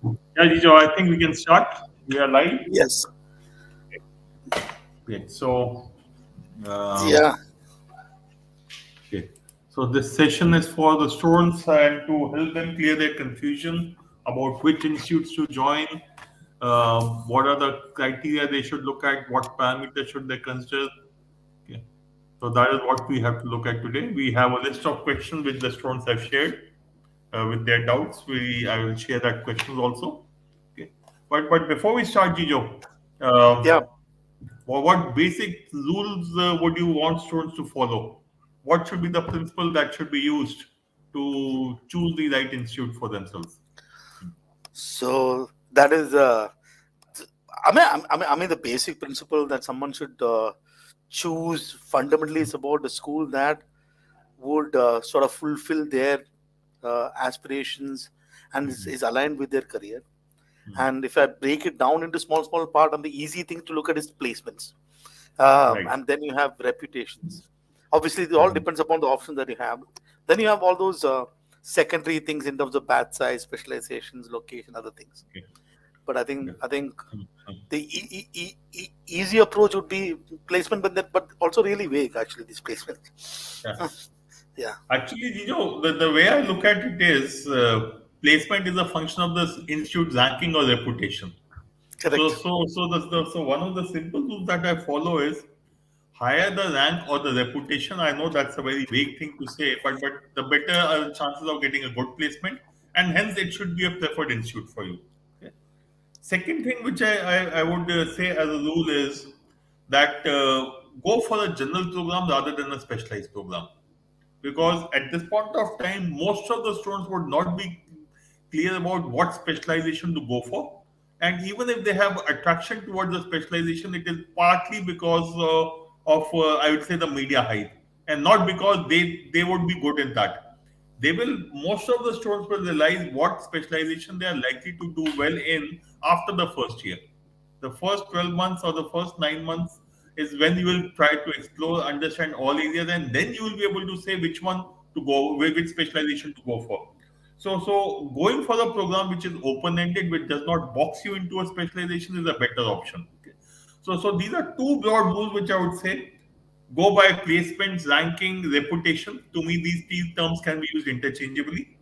Yeah, Jijo, I think we can start. We are live. Yes. Okay, so um, Yeah. okay, so this session is for the students and to help them clear their confusion about which institutes to join, what are the criteria they should look at, what parameters should they consider. Okay. So that is what we have to look at today. We have a list of questions which the students have shared with their doubts. I will share that questions also. Okay. But before we start, Jijo, Yeah. um, what basic rules would you want students to follow? What should be the principle that should be used to choose the right institute for themselves? So that is, the basic principle that someone should choose fundamentally is about the school that would sort of fulfill their aspirations and is aligned with their career. And if I break it down into small part, and the easy thing to look at is placements, Right. and then you have reputations. Obviously, it all Mhm. depends upon the options that you have. Then you have all those secondary things in terms of batch size, specializations, location, other things. Okay. But I Yeah. think I think Mhm. the easy approach would be placement, but also really vague actually these placements. Yeah. Yeah, Actually, the way I look at it is placement is a function of the institute's ranking or reputation. correct. So one of the simple rules that I follow is higher the rank or the reputation. I know that's a very vague thing to say, but the better are the chances of getting a good placement, and hence it should be a preferred institute for you. Okay. Second thing which I would say as a rule is that go for a general program rather than a specialized program, because at this point of time most of the students would not be clear about what specialization to go for, and even if they have attraction towards the specialization, it is partly because of I would say the media hype, and not because they would be good in that. They will Most of the students will realize what specialization they are likely to do well in after the first year. The first 12 months or the first 9 months is when you will try to explore, understand all areas, and then you will be able to say which one to go, which specialization to go for. So going for a program which is open-ended, which does not box you into a specialization, is a better option. Okay. So these are two broad rules which I would say. Go by placements, ranking, reputation. To me, these three terms can be used interchangeably.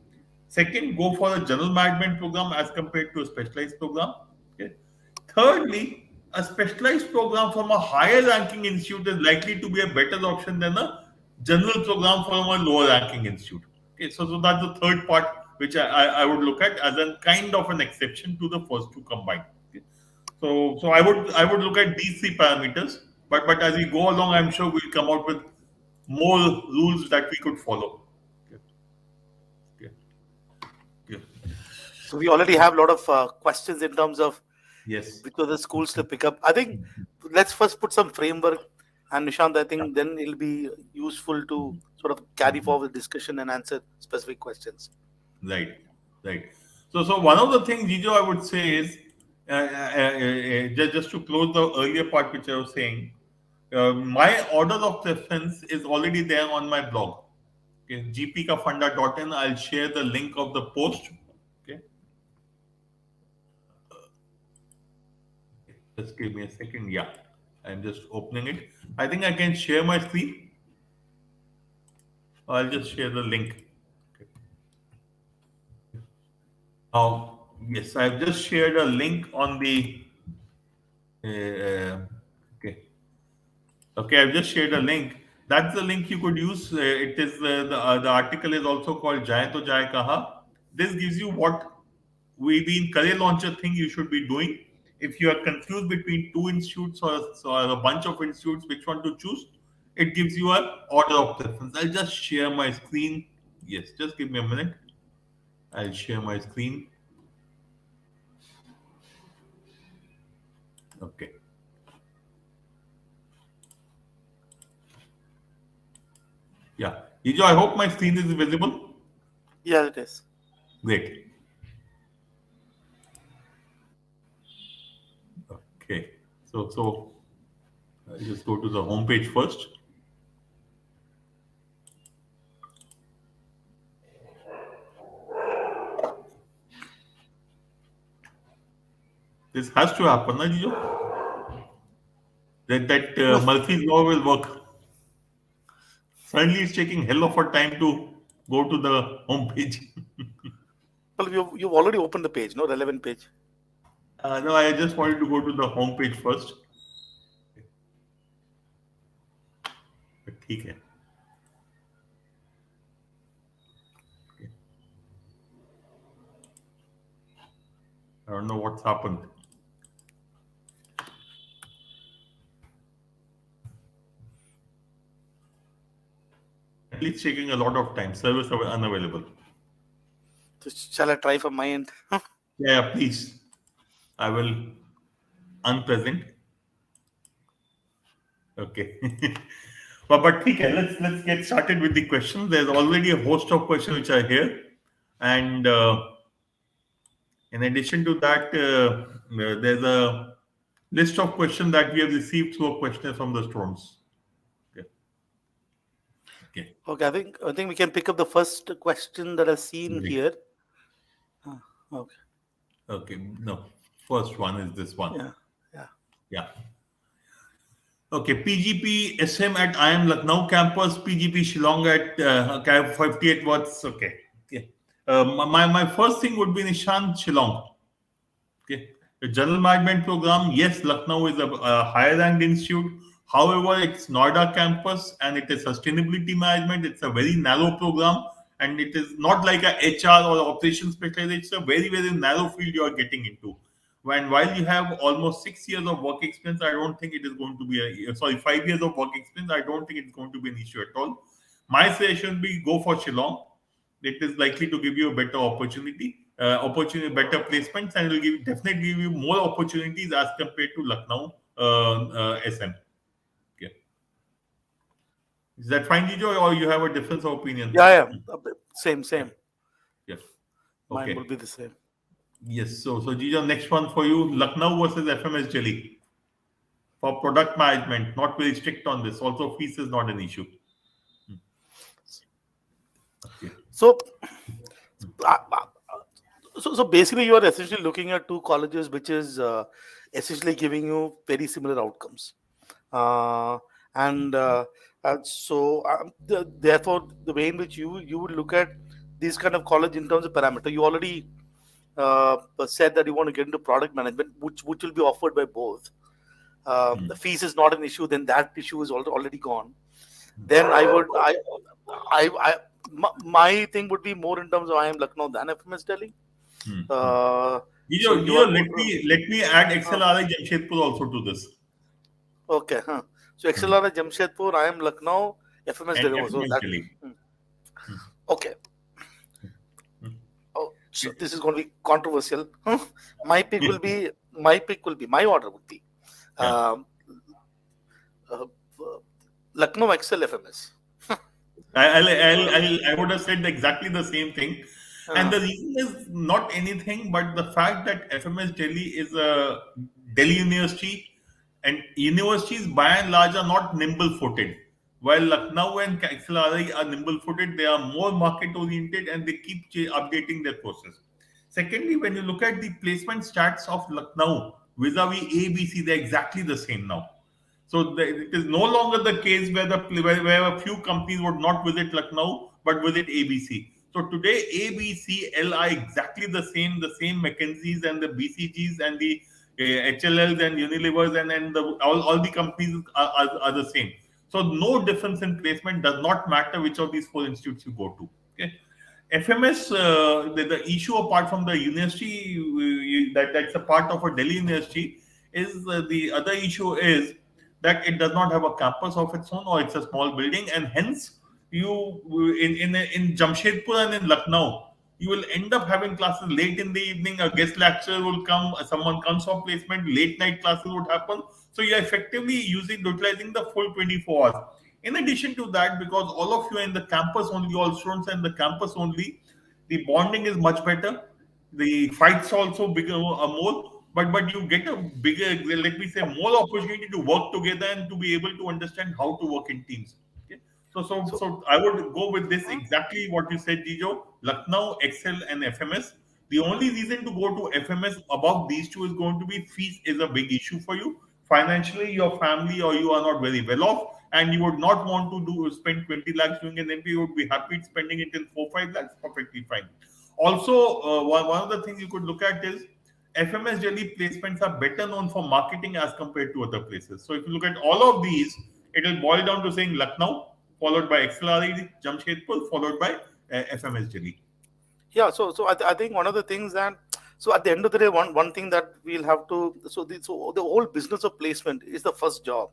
Second, go for a general management program as compared to a specialized program. Okay. Thirdly, a specialized program from a higher ranking institute is likely to be a better option than a general program from a lower ranking institute. Okay, so that's the third part which I would look at as a kind of an exception to the first two combined. Okay. So I would look at these three parameters, but as we go along, I'm sure we'll come out with more rules that we could follow. Okay. Okay. Okay. So we already have a lot of questions in terms of Yes. which are the schools to pick up. I think let's first put some framework, and Nishant, I Yeah. think then it'll be useful to sort of carry forward the discussion and answer specific questions. Right, right. So one of the things, Jijo, I would say is just to close the earlier part which I was saying, my order of preference is already there on my blog. Okay, gpkafunda.in. I'll share the link of the post. Okay, just give me a second. Yeah, I'm just opening it. I think I can share my screen. I'll just share the link. Okay. Now, yes, I've just shared a link on the. Okay. Okay, I've just shared a link. That's the link you could use. It is the article is also called Jai to Jai Kaha. This gives you what we in career launcher thing you should be doing. If you are confused between two institutes or a bunch of institutes, which one to choose, it gives you an order of preference. I'll just share my screen. Yes, just give me a minute. I'll share my screen. Okay. Yeah. Ijo, I hope my screen is visible. Yeah, it is. Great. Okay. So I'll just go to the home page first. This has to happen, na, Jijo? That No, Murphy's law will work. Suddenly, it's taking hell of a time to go to the home page. well, you've already opened the page, no relevant page. No, I just wanted to go to the home page first. But ठीक है. I don't know what's happened. It's taking a lot of time. Service unavailable. So shall I try from my end? Yeah, please. I will unpresent. Okay. But okay, let's get started with the questions. There's already a host of questions which are here, and in addition to that, there's a list of questions that we have received through a questionnaire from the students. Okay. Okay. Okay, I think we can pick up the first question that I've seen Right. here. Okay, Okay. No. First one is this one. yeah, yeah. Yeah. Okay, PGP SM at IIM Lucknow campus, PGP Shillong at 58 watts. Okay. Okay. My first thing would be Nishant Shillong. Okay. The general management program, yes, Lucknow is a higher ranked institute. However, it's Noida campus and it is sustainability management. It's a very narrow program and it is not like a HR or operations specialist. It's a very, very narrow field you are getting into. When while you have almost 6 years of work experience, I don't think it is going to be a sorry 5 years of work experience. I don't think it's going to be an issue at all. My suggestion would be go for Shillong. It is likely to give you a better opportunity, better placements, and will definitely give you more opportunities as compared to Lucknow SM. Okay. Is that fine, Jijo, or you have a difference of opinion? Yeah, yeah. Same. Yes. Mine will Okay. be the same. Yes. So Jijo, next one for you: Lucknow versus FMS Delhi for product management. Not very strict on this. Also, fees is not an issue. Okay. So, uh, uh, so basically, you are essentially looking at two colleges, which is essentially giving you very similar outcomes, uh, and therefore, the way in which you would look at these kind of college in terms of parameter, you already said that you want to get into product management, which will be offered by both. The fees is not an issue, then that issue is already gone. Then my thing would be more in terms of IIM Lucknow than FMS Delhi. So you Jijo, are let me add XLRI Jamshedpur also to this okay. So XLR Jamshedpur, IIM Lucknow, FMS and Delhi. So FMS that Delhi. okay. Oh, so this is going to be controversial. My pick will be my order would be Yeah. um, uh, Lucknow XL FMS. I would have said exactly the same thing. And the reason is not anything but the fact that FMS Delhi is a Delhi university, and universities by and large are not nimble footed. While Lucknow and XLRI are nimble footed, they are more market oriented and they keep updating their courses. Secondly, when you look at the placement stats of Lucknow vis-a-vis ABC, they're exactly the same now. So it is no longer the case where a few companies would not visit Lucknow but visit ABC. So today ABCL are exactly the same McKinseys and the BCGs and the HLLs and Unilevers and all the companies are the same. So no difference in placement, does not matter which of these four institutes you go to. Okay. FMS, the issue apart from the university that's a part of a Delhi university is the other issue is that it does not have a campus of its own or it's a small building, and hence you in Jamshedpur and in Lucknow you will end up having classes late in the evening. A guest lecturer will come, someone comes for placement, late night classes would happen. So you're effectively utilizing the full 24 hours. In addition to that, because all of you are in the campus only, all students are in the campus only, the bonding is much better. The fights also bigger, more, but you get a bigger, let me say, more opportunity to work together and to be able to understand how to work in teams. Okay? So I would go with this exactly what you said, Jijo. Lucknow, Excel, and FMS. The only reason to go to FMS above these two is going to be fees is a big issue for you. Financially, your family or you are not very well off, and you would not want to do spend 20 lakhs doing an MBA. You would be happy spending it in 4 5 lakhs, perfectly fine. Also, one of the things you could look at is FMS Delhi placements are better known for marketing as compared to other places. So if you look at all of these, it will boil down to saying Lucknow, followed by XLRE, Jamshedpur, followed by FMS Delhi. Yeah, I think one of the things that, so at the end of the day, one thing that we'll have to, so the whole business of placement is the first job,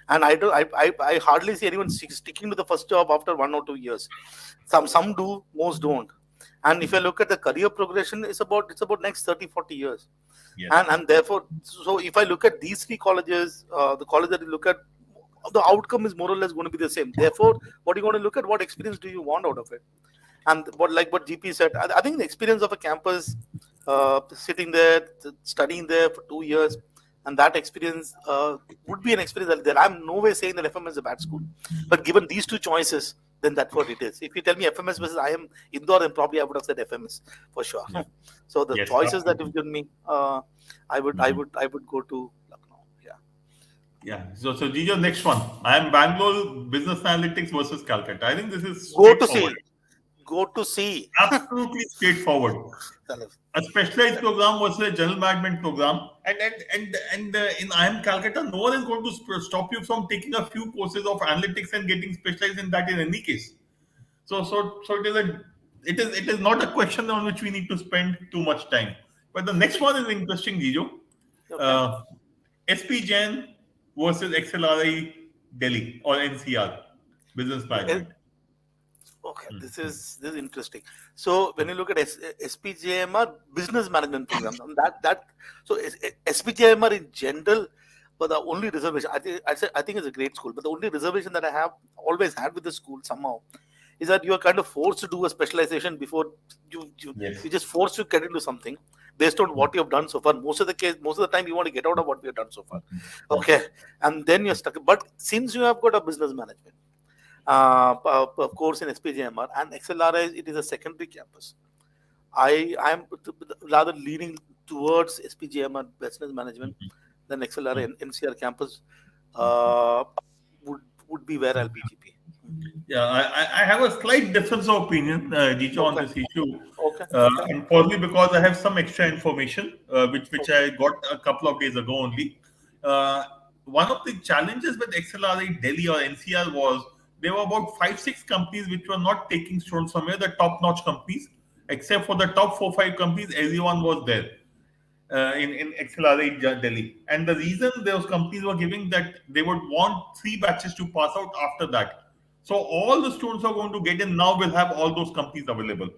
and I hardly see anyone sticking to the first job after 1 or 2 years. Some do, most don't. And if you look at the career progression, it's about next 30 40 years. Yes. And therefore, so if I look at these three colleges, the college that you look at, the outcome is more or less going to be the same. Therefore, what you want to look at, what experience do you want out of it? And what GP said, I think the experience of a campus, sitting there, studying there for 2 years, and that experience would be an experience that I'm no way saying that FMS is a bad school, but given these two choices, then that's what it is. If you tell me FMS versus IIM Indore, then probably I would have said FMS for sure. Yeah. So the Yes, choices that absolutely. you've given me, I would go to Lucknow. Yeah. Yeah. So Gijo, next one. I am Bangalore Business Analytics versus Calcutta. I think this is Go to straightforward. see. Go to see. Absolutely straightforward. A specialized program versus a general management program, and in IIM Calcutta, no one is going to stop you from taking a few courses of analytics and getting specialized in that in any case. So it is not a question on which we need to spend too much time. But the next one is interesting, Gijo. Okay. Uh, SP Jain versus XLRI Delhi or NCR Business Management. Okay, this is interesting. So when you look at SPJMR business management programs, and that so SPJMR in general, but the only reservation I think it's a great school, but the only reservation that I have always had with the school somehow is that you are kind of forced to do a specialization before Yes. you just forced to get into something based on what you have done so far. Most of the time you want to get out of what we have done so far. Okay, and then you're stuck. But since you have got a business management course in SPJMR and XLRI, it is a secondary campus. I'm rather leaning towards SPJMR business management than XLRI and NCR campus uh, would be where I'll be GP. Yeah, I have a slight difference of opinion, Jicho, on Okay, this issue, okay, okay, and probably because I have some extra information, which okay, I got a couple of days ago only. Uh, One of the challenges with XLRI Delhi or NCR was there were about 5 6 companies which were not taking students from here, the top notch companies, except for the top 4 5 companies, everyone was there in XLRI Delhi. And the reason those companies were giving that they would want 3 batches to pass out after that. So all the students who are going to get in now will have all those companies available.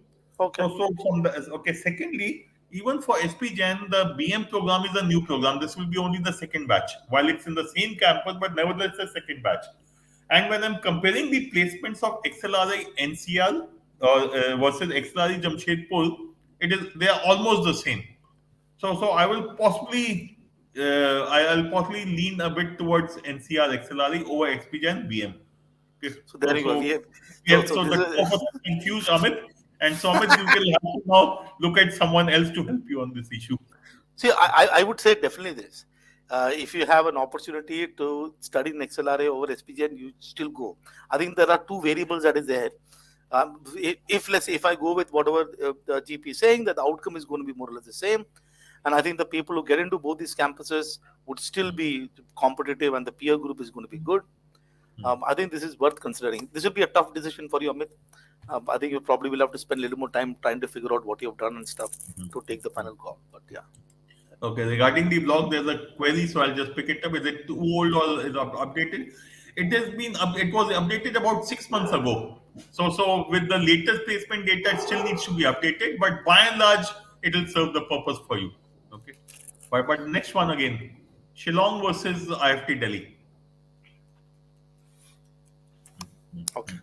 okay, So from the okay. Secondly, even for SP Jain, the BM program is a new program. This will be only the second batch, while it's in the same campus, but nevertheless a second batch. And when I'm comparing the placements of XLRI NCR versus XLRI Jamshedpur, they are almost the same. So I will possibly I'll possibly lean a bit towards NCR XLRE over XPJ and BM. Okay. so there you go. Yeah, So so this the two of us is are confused, Amit. And so Amit, you will have to now look at someone else to help you on this issue. see. I would say definitely this. If you have an opportunity to study in XLRA over SPGN, you still go. I think there are two variables that is there. If I go with whatever the GP is saying, that the outcome is going to be more or less the same, and I think the people who get into both these campuses would still be competitive, and the peer group is going to be good. I think this is worth considering. This will be a tough decision for you, Amit. I think you probably will have to spend a little more time trying to figure out what you have done and stuff to take the final call. But yeah. Okay, regarding the blog, there's a query, so I'll just pick it up. Is it too old or is updated? It was updated about 6 months ago. So with the latest placement data, it still needs to be updated, but by and large, it will serve the purpose for you. Okay, but next one again, Shillong versus IFT Delhi. Okay.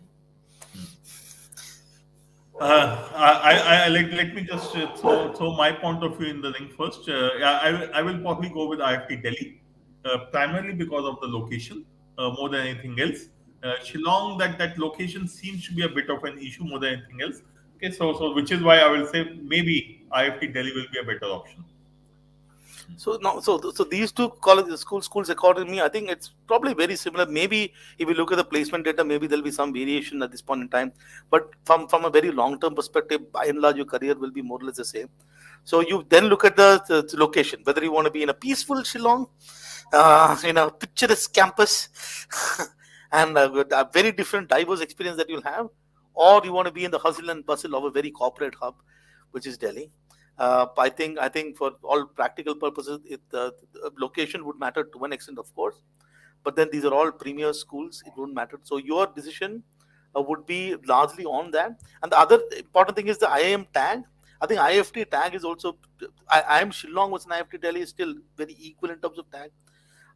Let me just throw my point of view in the ring first. Yeah, I will probably go with IFT Delhi, primarily because of the location more than anything else. Shillong, that location seems to be a bit of an issue more than anything else. Okay, so which is why I will say maybe IFT Delhi will be a better option. So now, so these two colleges, schools, according to me, I think it's probably very similar. Maybe if you look at the placement data, maybe there'll be some variation at this point in time. But from a very long term perspective, by and large, your career will be more or less the same. So you then look at the location, whether you want to be in a peaceful Shillong, in a picturesque campus, and with a very different, diverse experience that you'll have, or you want to be in the hustle and bustle of a very corporate hub, which is Delhi. I think for all practical purposes, the location would matter to one extent, of course. But then these are all premier schools; it wouldn't matter. So your decision would be largely on that. And the other important thing is the IIM tag. I think IFT tag is also. IIM Shillong was an IFT Delhi is still very equal in terms of tag.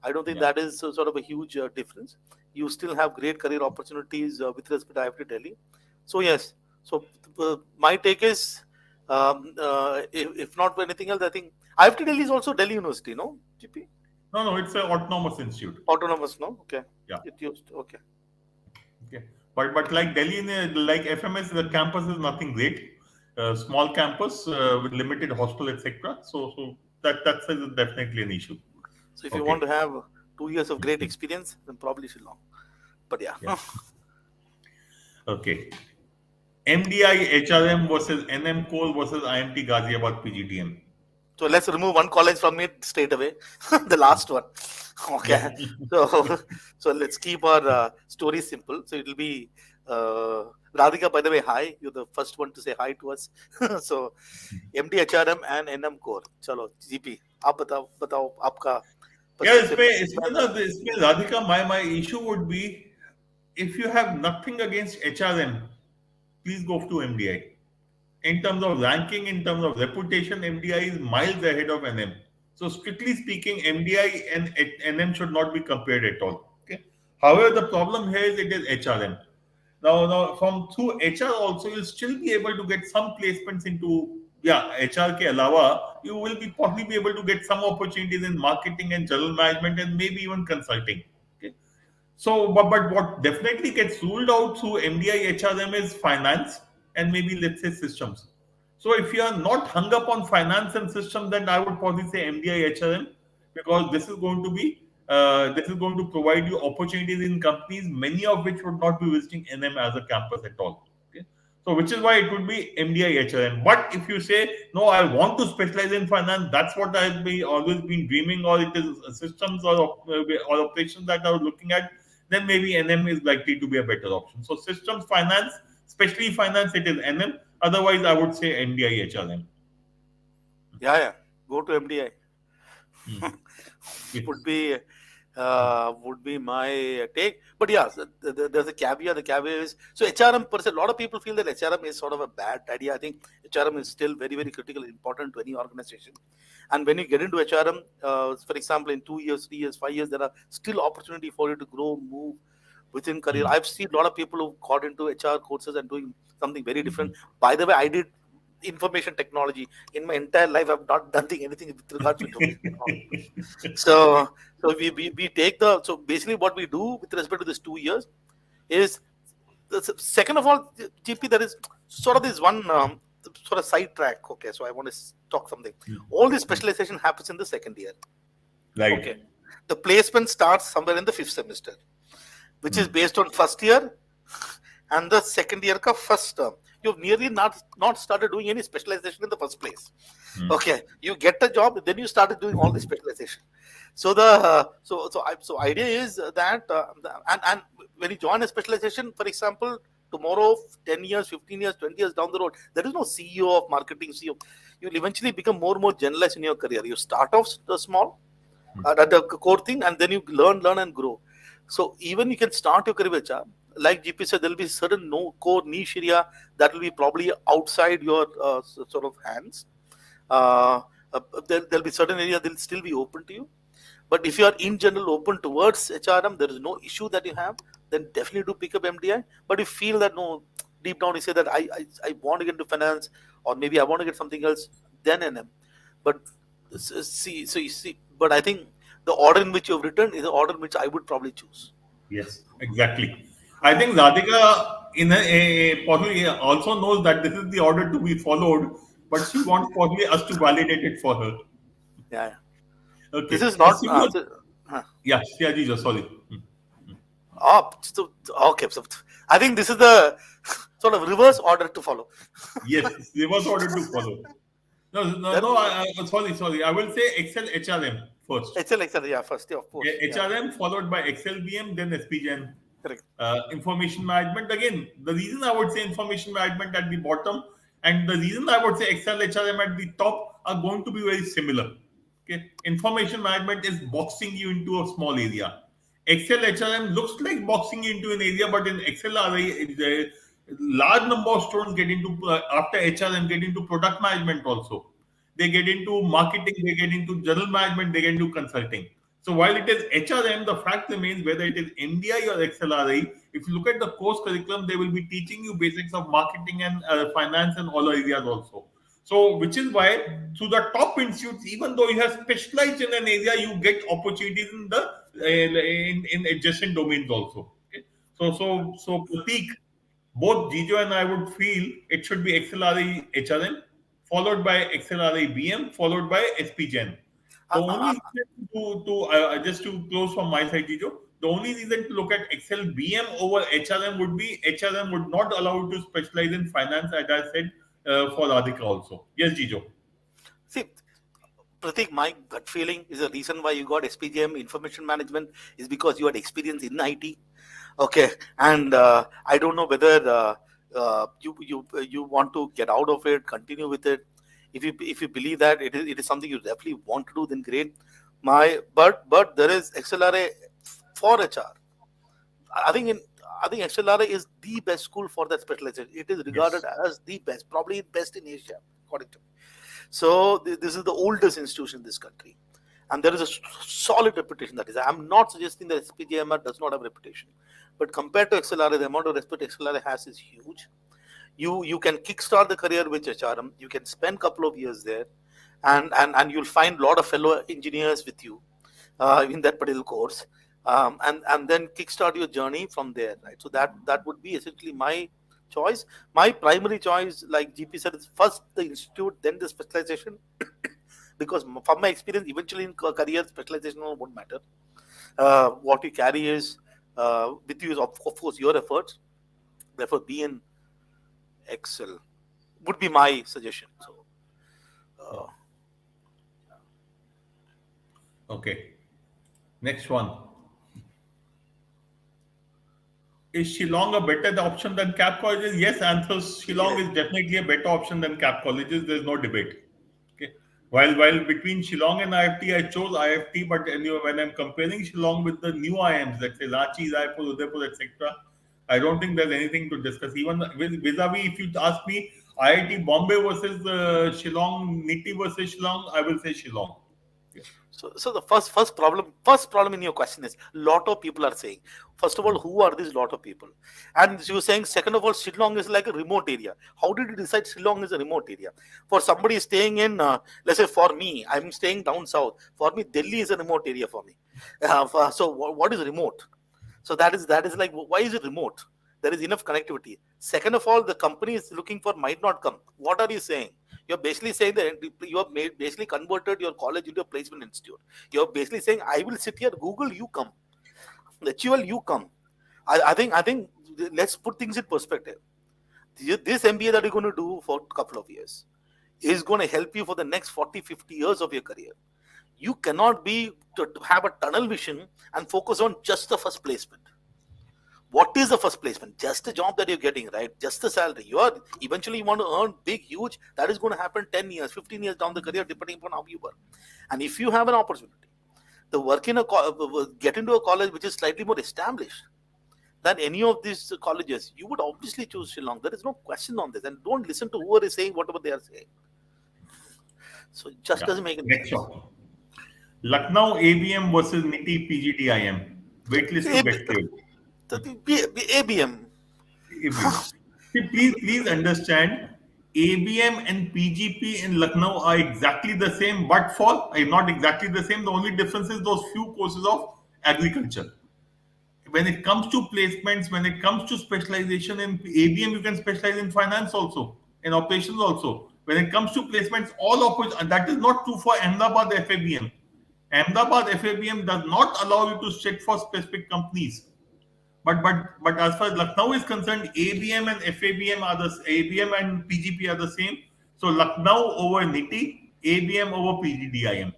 I don't think Yeah. that is sort of a huge difference. You still have great career opportunities with respect to IFT Delhi. So yes, so my take is, if not for anything else, I think IFT Delhi is also Delhi University, no? GP? No, it's an autonomous institute. Autonomous, no? Okay. Yeah. It used, okay. Okay. But like Delhi, like FMS, the campus is nothing great. Small campus with limited hostel, etc. So that's definitely an issue. So if you want Okay. to have 2 years of great experience, then probably Shillong. But yeah. Yeah. Okay. MDI HRM versus NM Cole versus IMT Ghaziabad PGTM. So let's remove one college from it straight away. The last one. Yeah. Okay. So so let's keep our story simple. So it'll be Radhika, by the way, hi. You're the first one to say hi to us. So MD HRM and NM core. Chalo, GP. आप बताओ आपका Yeah, perspective. इसमें Radhika, my issue would be if you have nothing against HRM, please go to MDI. In terms of ranking, in terms of reputation, MDI is miles ahead of NM. So strictly speaking, MDI and NM should not be compared at all. Okay. However, the problem here is it is HRM. Now from through HR also, you'll still be able to get some placements into HR ke alawa, you will be possibly be able to get some opportunities in marketing and general management and maybe even consulting. Okay. So, but what definitely gets ruled out through MDI HRM is finance and maybe let's say systems. So, if you are not hung up on finance and systems, then I would probably say MDI HRM because this is going to provide you opportunities in companies, many of which would not be visiting NM as a campus at all. Okay. So, which is why it would be MDI HRM. But if you say, no, I want to specialize in finance, that's what I've always been dreaming, or it is systems or operations that I was looking at, then maybe NM is likely to be a better option. So, systems, finance, especially finance, it is NM. Otherwise, I would say MDI HRM. Yeah. Go to MDI. Hmm. Yes. Would be my take. But yeah, there's a caveat. The caveat is so HRM per se. A lot of people feel that HRM is sort of a bad idea. I think HRM is still very, very critical, important to any organization. And when you get into HRM, for example, in 2 years, 3 years, 5 years, there are still opportunity for you to grow, move within career. Hmm. I've seen a lot of people who got into HR courses and doing something very different. Mhm. By the way, I did information technology in my entire life. I've not done anything with regards to information technology. So we take so basically what we do with respect to this 2 years is second of all, GP, there is sort of this one sort of side track. Okay, so I want to talk something. All the specialization happens in the second year. Right. Okay, the placement starts somewhere in the fifth semester, which is based on first year and the second year ka first term. You've nearly not started doing any specialization in the first place. Okay, you get a job, then you started doing all the specialization. So so idea is that and when you join a specialization, for example, tomorrow, 10 years, 15 years, 20 years down the road, there is no CEO of marketing, CEO. You'll eventually become more and more generalized in your career. You start off small, at the core thing, and then you learn and grow. So even you can start your career with HR. Like GP said, there'll be certain core niche area that will be probably outside your sort of hands. There'll be certain areas that will still be open to you. But if you are in general open towards HRM, there is no issue that you have, then definitely do pick up MDI. But if you feel that no, deep down you say that I want to get into finance, or maybe I want to get something else, then NM. But but I think the order in which you have written is the order in which I would probably choose. Yes, exactly. I think Radhika, possibly also knows that this is the order to be followed, but she wants possibly us to validate it for her. Yeah, yeah. This Okay. is not. Similar, Huh. yeah, Shreya sorry. So, okay. So I think this is the sort of reverse order to follow. Yes, reverse order to follow. No, no, Then no. Sorry. I will say Excel HRM first. HL, yeah, first, yeah, of course, yeah, HRM followed by Excel BM, then SPGN. correct. Information management. Again, the reason I would say information management at the bottom and the reason I would say Excel HRM at the top are going to be very similar. Okay, information management is boxing you into a small area. Excel HRM looks like boxing you into an area, but in Excel, a large number of students get into after HRM get into product management also. They get into marketing, they get into general management, they get into consulting. So while it is HRM, the fact remains whether it is MBA or XLRI, if you look at the course curriculum, they will be teaching you basics of marketing and finance and all areas also. So, which is why through the top institutes, even though you have specialized in an area, you get opportunities in the in adjacent domains also. Okay? So Prateek, both Gejo and I would feel it should be XLRE HRM, followed by XLRE BM, followed by SPGen. The Uh, uh, only reason just to close from my side, Gejo, the only reason to look at Excel BM over HRM would be HRM would not allow you to specialize in finance, as I said for Radhika also. Yes, Gejo. See, Pratik, my gut feeling is the reason why you got SPGM information management is because you had experience in IT. Okay, and I don't know whether you want to get out of it, continue with it. If you believe that it is something you definitely want to do, then great. But there is XLRA for HR. I think in I think XLRA is the best school for that specialization. It is regarded Yes. as the best, probably best in Asia, according to me. So this is the oldest institution in this country, and there is a solid reputation. That is, I'm not suggesting that SPGMR does not have reputation, but compared to XLRA, the amount of respect XLRA has is huge. You can kickstart the career with HRM. You can spend a couple of years there, and you'll find a lot of fellow engineers with you in that particular course, and then kickstart your journey from there, right? So that would be essentially my choice. My primary choice, like GP said, is first the institute, then the specialization, because from my experience, eventually in career, specialization won't matter. What you carry is with you is of course your efforts. Therefore, be in Excel would be my suggestion. So. Uh, Okay. Next one. Is Shillong a better option than Cap colleges? Yes, answer Shillong yeah. is definitely a better option than Cap colleges. There's no debate. Okay. While between Shillong and IFT, I chose IFT, but anyway, when I'm comparing Shillong with the new IIMs, let's say Ranchi, Raipur, Udaipur, etc., I don't think there's anything to discuss. Even vis-a-vis, if you ask me, IIT Bombay versus Shillong, Niti versus Shillong, I will say Shillong. Okay. So the first problem in your question is lot of people are saying. First of all, who are these lot of people? And you're saying second of all, Shillong is like a remote area. How did you decide Shillong is a remote area? For somebody staying in, let's say for me, I'm staying down south. For me, Delhi is a remote area for me. So what is remote? So that is like, why is it remote? There is enough connectivity. Second of all, the company is looking for might not come. What are you saying? You're basically saying that you have basically converted your college into a placement institute. You're basically saying, I will sit here, Google, you come. HUL, you come. I think let's put things in perspective. This MBA that you're going to do for a couple of years is going to help you for the next 40, 50 years of your career. You cannot be to have a tunnel vision and focus on just the first placement. What is the first placement? Just the job that you're getting, right? Just the salary. You are eventually you want to earn big, huge. That is going to happen 10 years, 15 years down the career, depending upon how you work. And if you have an opportunity to work in get into a college which is slightly more established than any of these colleges, you would obviously choose Shillong. There is no question on this. And don't listen to whoever is saying whatever they are saying. So it just Yeah. doesn't make any Next sense. one. Lucknow ABM versus Niti PGTIM. Waitlist to get cleared. ABM. ABM. See, please understand, ABM and PGP in Lucknow are exactly the same, but for not exactly the same. The only difference is those few courses of agriculture. when it comes to placements, when it comes to specialization in ABM, you can specialize in finance also, in operations also. When it comes to placements, that is not true for Ahmedabad FABM. Ahmedabad FABM does not allow you to sit for specific companies. But as far as Lucknow is concerned, ABM and FABM are ABM and PGP are the same. So Lucknow over NITI, ABM over PGDIM.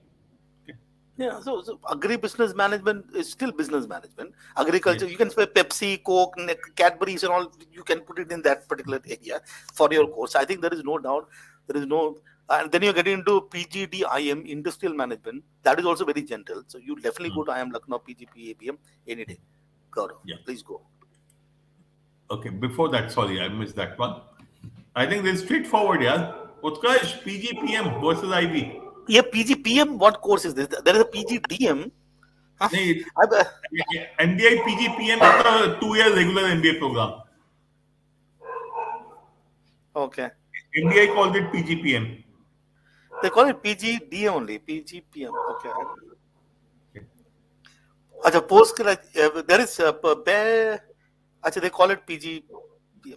Okay. Yeah, so agri-business management is still business management. Agriculture, Yes. you can say Pepsi, Coke, Cadbury's, and all. You can put it in that particular area for your course. I think there is no doubt. There is no, and then you get into PGDIM, industrial management. That is also very gentle. So you definitely Hmm. go to IIM Lucknow, PGP, ABM any day. Gaurav, Yeah. please go. Okay. Before that, sorry, I missed that one. I think this is straightforward, yeah. Utkarsh, PGPM versus IB. Yeah, PGPM. What course is this? There is a PGDM. Huh? No, it's I- MBA PGPM is a 2 year regular MBA program. okay. MBA called it PGPM. They call it PGDM only. PGPM. Okay. Okay. अच्छा post there is अच्छा they call it PG. Yeah.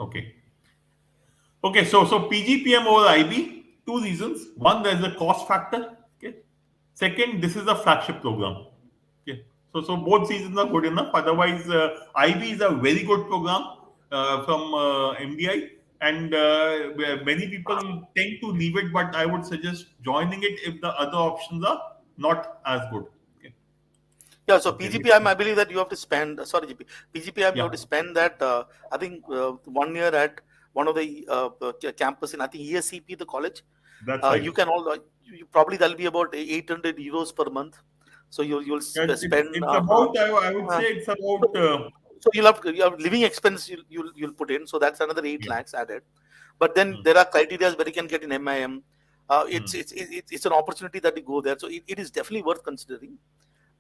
Okay. Okay, so PGPM over IB, two reasons. One, there's a cost factor. Okay. Second, this is a flagship program. Okay. So both reasons are good enough. Otherwise, IB is a very good program from MDI, and where many people tend to leave it. But I would suggest joining it if the other options are not as good. Okay. Yeah, so Okay. PGPM, I believe that you have to spend, sorry, GP, PGPM, you have Yeah, to spend that, I think, 1 year at one of the campus in, I think, ESCP, the college. that's right. You can all, probably that'll be about 800 euros per month. So you'll Yeah, spend, it's about I would uh, say it's so about so you have living expense you'll put in, so that's another 8 yeah. lakhs added. But then Hmm, there are criteria where you can get in MIM. hmm, It's an opportunity that you go there, so it is definitely worth considering.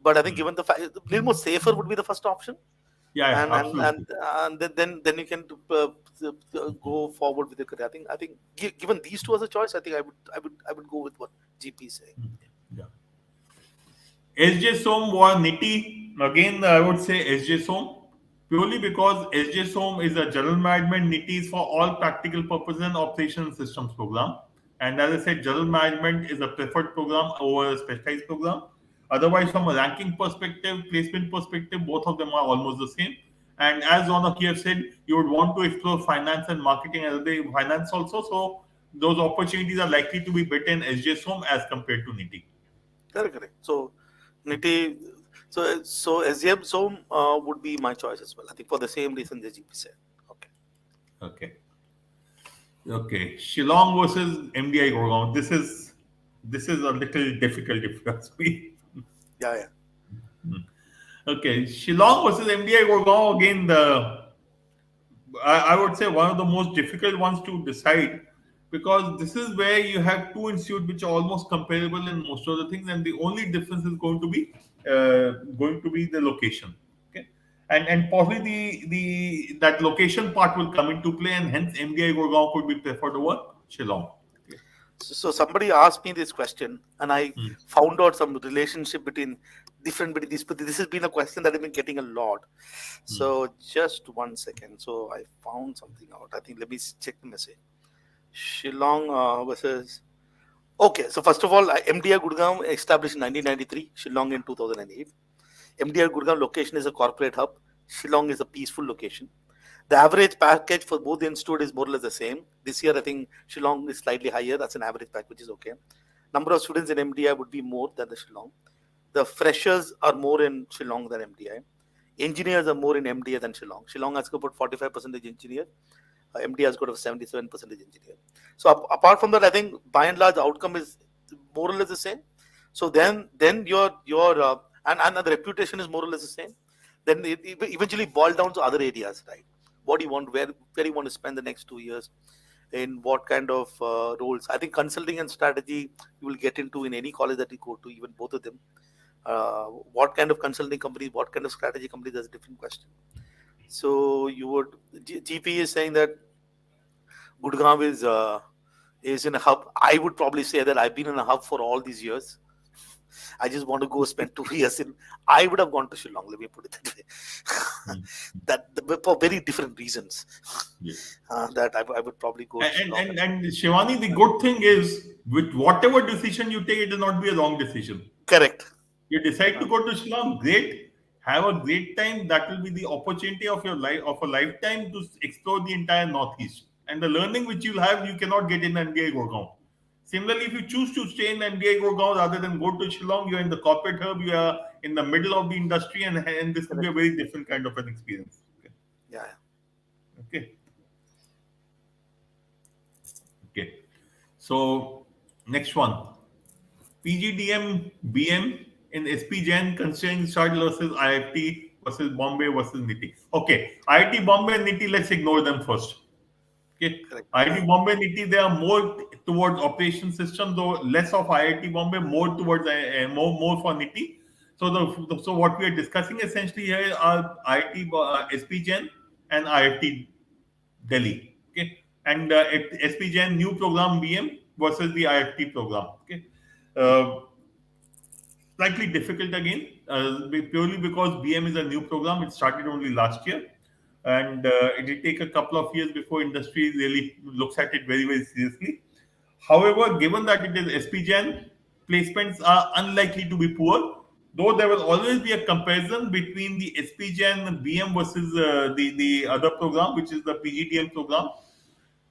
But I think hmm. given the fact, a little more safer would be the first option, Yeah, yeah, and and and, absolutely. and then you can go forward with your career. I think given these two as a choice, I think I would go with what GP is saying. Yeah. SJ Som was Nitty. Again, I would say SJ Som purely because SJ Som is a general management Nitty is for all practical purposes and operation systems program. And as I said, general management is a preferred program over a specialized program. Otherwise, from a ranking perspective, placement perspective, both of them are almost the same. And as Ronak here said, you would want to explore finance and marketing as the finance also. So those opportunities are likely to be better in SJ Som as compared to Nitty. Correct. So Niti, so SGM so would be my choice as well. I think for the same reason the GP said. Okay. Okay. Okay, Shillong versus MDI Gurgaon. This is a little difficult if you ask me. Yeah. Okay, Shillong versus MDI Gurgaon again. I would say one of the most difficult ones to decide because this is where you have two institutes which are almost comparable in most of the things, and the only difference is going to be the location. Okay, and possibly the that location part will come into play, and hence MDI Gurgaon could be preferred over Shillong. Okay. So somebody asked me this question, and I Hmm. found out some relationship between these. But this has been a question that I've been getting a lot. Hmm. So just 1 second. So I found something out. I think let me check the message. Shillong versus. Okay, so first of all, MDR Gurgaon established in 1993, Shillong in 2008. MDR Gurgaon location is a corporate hub. Shillong is a peaceful location. The average package for both the institute is more or less the same. This year, I think Shillong is slightly higher. That's an average package, which is okay. Number of students in MDI would be more than the Shillong. The freshers are more in Shillong than MDI. Engineers are more in MDI than Shillong. Shillong has got about 45% engineer. MD has got a 77% engineer. So apart from that, I think by and large the outcome is more or less the same. So then and the reputation is more or less the same. Then it eventually boils down to other areas, right? What do you want? Where do you want to spend the next 2 years? In what kind of roles? I think consulting and strategy you will get into in any college that you go to, even both of them. What kind of consulting companies? What kind of strategy companies? That's a different question. So you would GP is saying that Gurgaon is in a hub. I would probably say that I've been in a hub for all these years. I just want to go spend 2 years in. I would have gone to Shillong. Let me put it that way. Hmm. For very different reasons. Yes. That I would probably go to And, Shillong. and and Shivani, the good thing is with whatever decision you take, it will not be a wrong decision. Correct. You decide Uh, to go to Shillong, great. Have a great time. That will be the opportunity of your life of a lifetime to explore the entire Northeast. And the learning which you'll have, you cannot get in MBA Gurgaon. Similarly, if you choose to stay in MBA Gurgaon rather than go to Shillong, you're in the corporate hub, you are in the middle of the industry, and this will be a Correct. very different kind of an experience. Okay. Yeah. Okay. Okay. So next one. PGDM BM in SP Jain considering Shard versus IIT versus Bombay versus NITI. Okay, IIT Bombay and NITI, let's ignore them first. Okay, Correct. IIT Bombay and NITI, they are more towards operation system, though less of IIT Bombay, more towards more for NITI. So so what we are discussing essentially here are IIT SP Jain and IIT Delhi. Okay, and SP Jain new program BM versus the IIT program. Okay. Uh, Slightly difficult again, purely because BM is a new program. It started only last year, and it will take a couple of years before industry really looks at it very, very seriously. However, given that it is SPGen, placements are unlikely to be poor, though there will always be a comparison between the SPGen BM versus the other program, which is the PGDM program.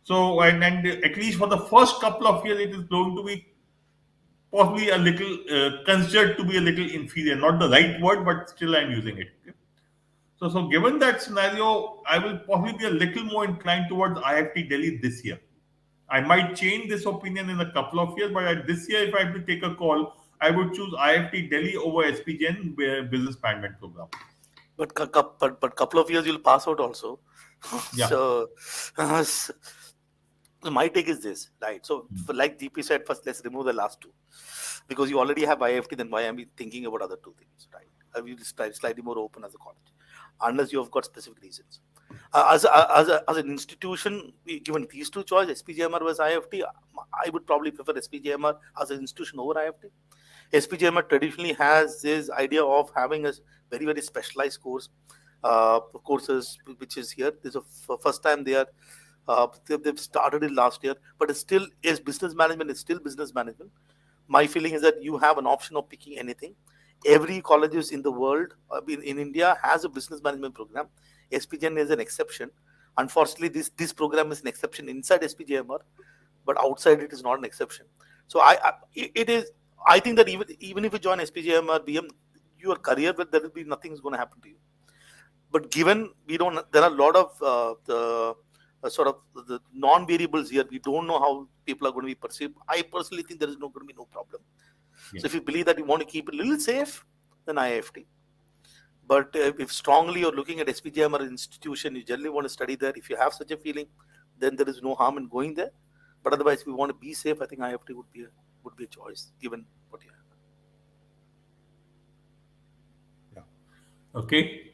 So, and at least for the first couple of years, it is going to be possibly a little considered to be a little inferior. Not the right word, but still I'm using it. Okay? So given that scenario, I will probably be a little more inclined towards IIT Delhi this year. I might change this opinion in a couple of years, but this year, if I have to take a call, I would choose IIT Delhi over SPGN Business Management Program. But couple of years you'll pass out also. Yeah. So, so my take is this, right? So, like GP said, first let's remove the last two, because you already have IFT. Then why am I thinking about other two things, right? I will slightly more open as a college, unless you have got specific reasons. As an institution, given these two choices, SPGMR versus IFT, I would probably prefer SPGMR as an institution over IFT. SPGMR traditionally has this idea of having a very, very specialized courses, which is here. This is the first time they've started it last year, but it still is business management. It's still business management. My feeling is that you have an option of picking anything. Every colleges in the world, in India, has a business management program. SPGN is an exception. Unfortunately, this program is an exception inside SPGMR, but outside it is not an exception. So it is. I think that even if you join SPGMR BM, your career, but there will be nothing is going to happen to you. But given there are a lot of sort of the non-variables here. We don't know how people are going to be perceived. I personally think there is going to be no problem. Yeah. So if you believe that you want to keep it a little safe, then IIFT. But if strongly you're looking at SPGM or institution, you generally want to study there. If you have such a feeling, then there is no harm in going there. But otherwise, if we want to be safe, I think IIFT would be a choice, given what you have. Yeah. Okay.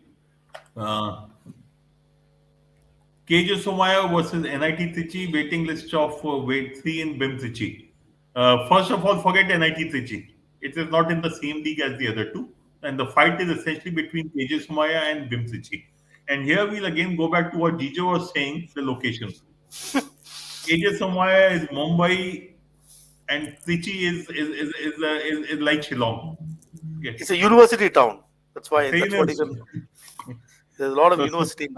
Gejo Somaya versus NIT Trichy, waiting list of wait 3 in BIM Trichy. First of all, forget NIT Trichy. It is not in the same league as the other two. And the fight is essentially between Gejo Somaya and BIM Trichy. And here we'll again go back to what Gejo was saying, the locations. Gejo Somaya is Mumbai and Trichy is like Shillong. Okay. It's a university town. That's why. Same That's what you as can. There's a lot of So, university in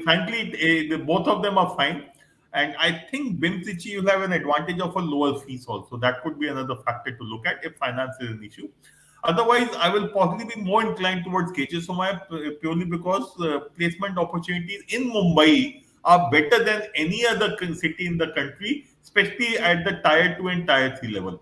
Trichy. both of them are fine. And I think BIM Trichy, you'll have an advantage of a lower fees also. That could be another factor to look at if finance is an issue. Otherwise, I will possibly be more inclined towards KJ Somaya purely because placement opportunities in Mumbai are better than any other city in the country, especially at the tier 2 and tier 3 level.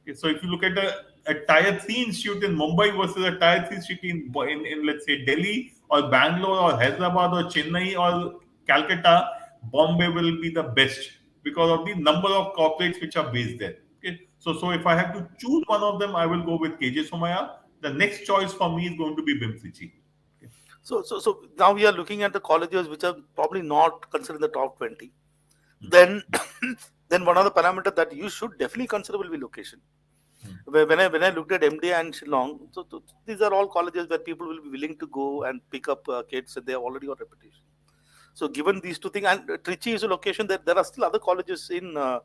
Okay, so if you look at a tier 3 institute in Mumbai versus a tier 3 city in let's say Delhi or Bangalore or Hyderabad or Chennai or Calcutta, Bombay will be the best because of the number of corporates which are based there. Okay, so if I have to choose one of them, I will go with KJ Somaya. The next choice for me is going to be BIMCG. Okay. So now we are looking at the colleges which are probably not considered in the top 20. Then, then one of the parameters that you should definitely consider will be location. Hmm. When I looked at MD and Shillong, so these are all colleges where people will be willing to go and pick up kids, and they have already got reputation. So given these two things, and Trichy is a location that there are still other colleges in. So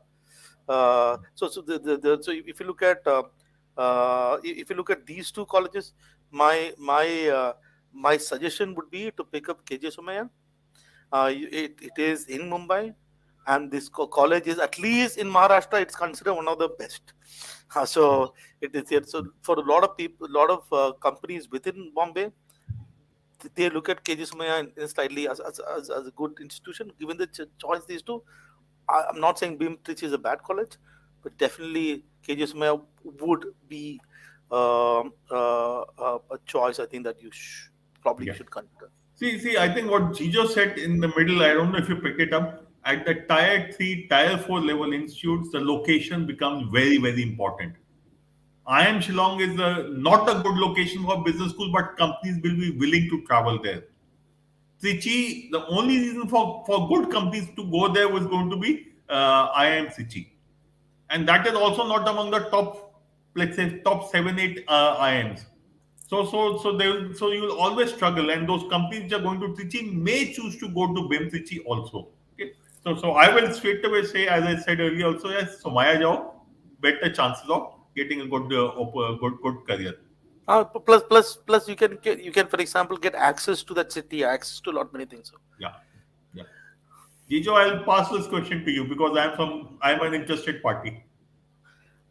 if you look at if you look at these two colleges, my my uh, my suggestion would be to pick up KJ Somaya. It is in Mumbai, and this college is at least in Maharashtra. It's considered one of the best. So it is here. So for a lot of people, a lot of companies within Bombay, they look at KG Sumaya slightly as a good institution. Given the choice these two, I'm not saying Beam Trich is a bad college, but definitely KG Sumaya would be a choice. I think that probably you Yeah. should consider. See, I think what Gejo said in the middle, I don't know if you picked it up. At the tier 3, tier 4 level institutes, the location becomes very, very important. IIM Shillong is not a good location for business school, but companies will be willing to travel there. Trichy, the only reason for good companies to go there was going to be IIM Trichy. And that is also not among the top, let's say, top 7, 8 IIMs. So you'll always struggle, and those companies which are going to Trichy may choose to go to BIM Trichy also. Okay, so I will straight away say, as I said earlier, also yes, Somaya Jao, better chances of getting a good career. Plus you can for example get access to that city, access to a lot many things. So Yeah, yeah. Jijo, I'll pass this question to you because I'm an interested party.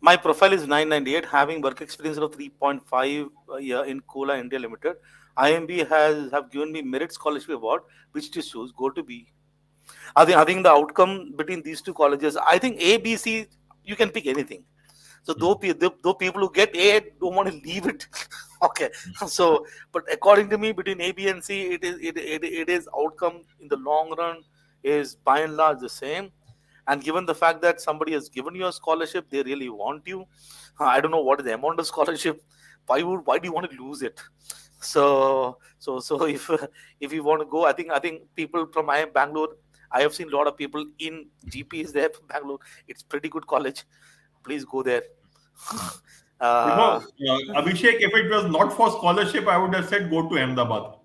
my profile is 998, having work experience of 3.5 a year in Kola India Limited. IMB has have given me merit scholarship award, which to choose. Go to B. I think the outcome between these two colleges, I think A, B, C, you can pick anything. So Hmm. though people who get A don't want to leave it, okay. So, but according to me, between A, B, and C, it is outcome in the long run is by and large the same. And given the fact that somebody has given you a scholarship, they really want you. I don't know what is the amount of scholarship. Why do you want to lose it? So if you want to go, I think people from I Bangalore. I have seen a lot of people in GPs there from Bangalore. It's pretty good college. Please go there. uh, Abhishek, if it was not for scholarship, I would have said go to Ahmedabad.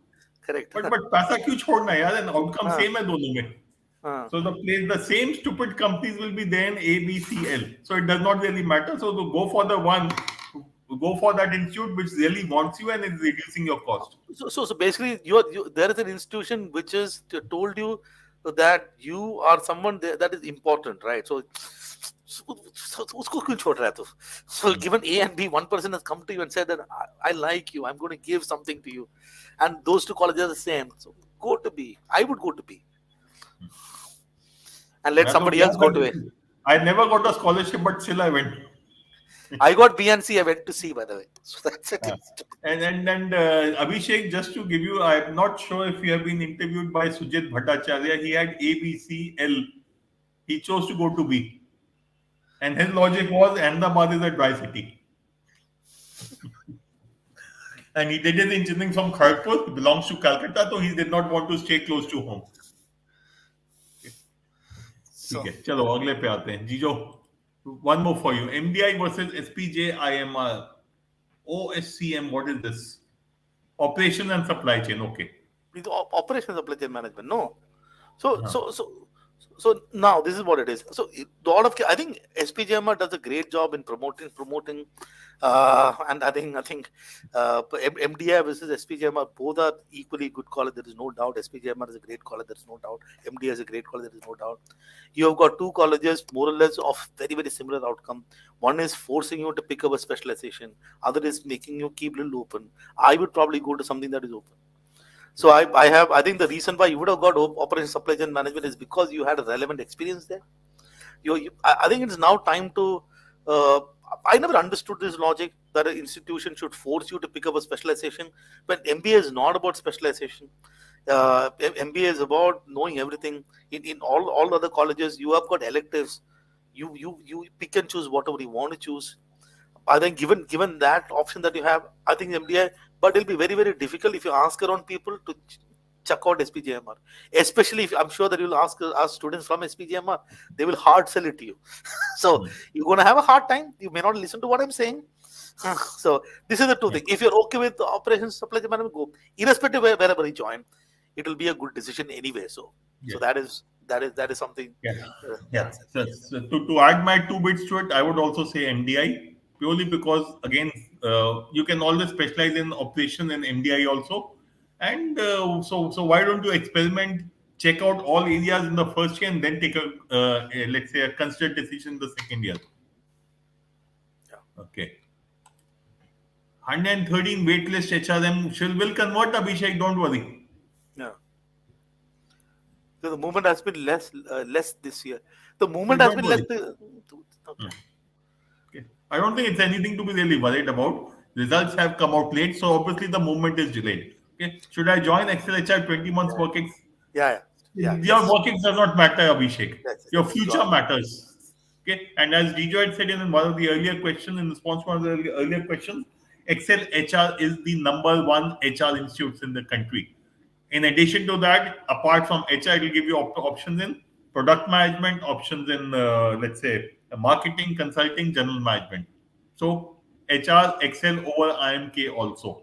correct. But पैसा क्यों छोड़ना यार? And outcome uh, same है दोनों में. uh. So the same stupid companies will be there in A, B, C, L. So it does not really matter. So to go for the one, go for that institute which really wants you and is reducing your cost. So basically, there is an institution which is told you that you are someone that is important, right? So उसको क्यों छोड़ रहा है तू? So Hmm. given A and B, one person has come to you and said that I like you, I'm going to give something to you, and those two colleges are the same. So go to B. I would go to B and let मैं तो somebody गया else go to A. but I never got a scholarship, but still I went. I got B and C. I went to C, by the way. So that's it. Uh, Abhishek, just to give you, I'm not sure if you have been interviewed by Sujit Bhattacharya. He had A, B, C, L. He chose to go to B, and his logic was Ahmedabad is a dry city, and he did his engineering from Kharagpur, belongs to Calcutta, so he did not want to stay close to home. ठीक So है चलो अगले पे आते हैं जीजो one more for you MDI versus SPJ IMR OSCM what is this operation and supply chain okay with operations supply chain management, no. So, हाँ so, so, so now this is what it is. So, lot of I think SPGMR does a great job in promoting, and I think MDI versus SPGMR both are equally good college. There is no doubt. SPGMR is a great college. There is no doubt. MDI is a great college. There is no doubt. You have got two colleges more or less of very similar outcome. One is forcing you to pick up a specialization. Other is making you keep little open. I would probably go to something that is open. So I think the reason why you would have got operation supply chain management is because you had a relevant experience there. I think it's now time to. Uh, I never understood this logic that an institution should force you to pick up a specialization. But MBA is not about specialization. MBA is about knowing everything. In all other colleges, you have got electives. You pick and choose whatever you want to choose. I think given that option that you have, I think MBA, but it'll be very difficult if you ask around people to check out SPJMR. Especially if I'm sure that you'll ask students from SPJMR, they will hard sell it to you. So Hmm. you're gonna have a hard time. You may not listen to what I'm saying. So this is the two Yeah. things. If you're okay with the operations supply chain management, go. Irrespective of wherever you join, it will be a good decision anyway. So Yes. that is something. Yeah. Yeah, Yeah. So to add my two bits to it, I would also say MDI purely because again, you can always specialize in operation in MDI also, and so why don't you experiment, check out all areas in the first year, and then take a let's say a considered decision in the second year. yeah, Okay. 113 waitlist HRM will convert Abhishek. Don't worry. yeah. So the movement has been less this year. The movement You has don't been less. worry. Okay. Hmm. Okay. I don't think it's anything to be really worried about. Results have come out late, so obviously the movement is delayed. Okay. Should I join XLHR 20 months Yeah, working? yeah, yeah, yeah. Your Yes, workings does not matter, Abhishek. Your yes. future matters. Okay. And as Gejo had said in one of the earlier questions, in response to one of the earlier questions, Excel HR is the number one HR institutes in the country. In addition to that, apart from HR, it will give you options in product management, options in, let's say, marketing, consulting, general management. So, HR excel over IMK also.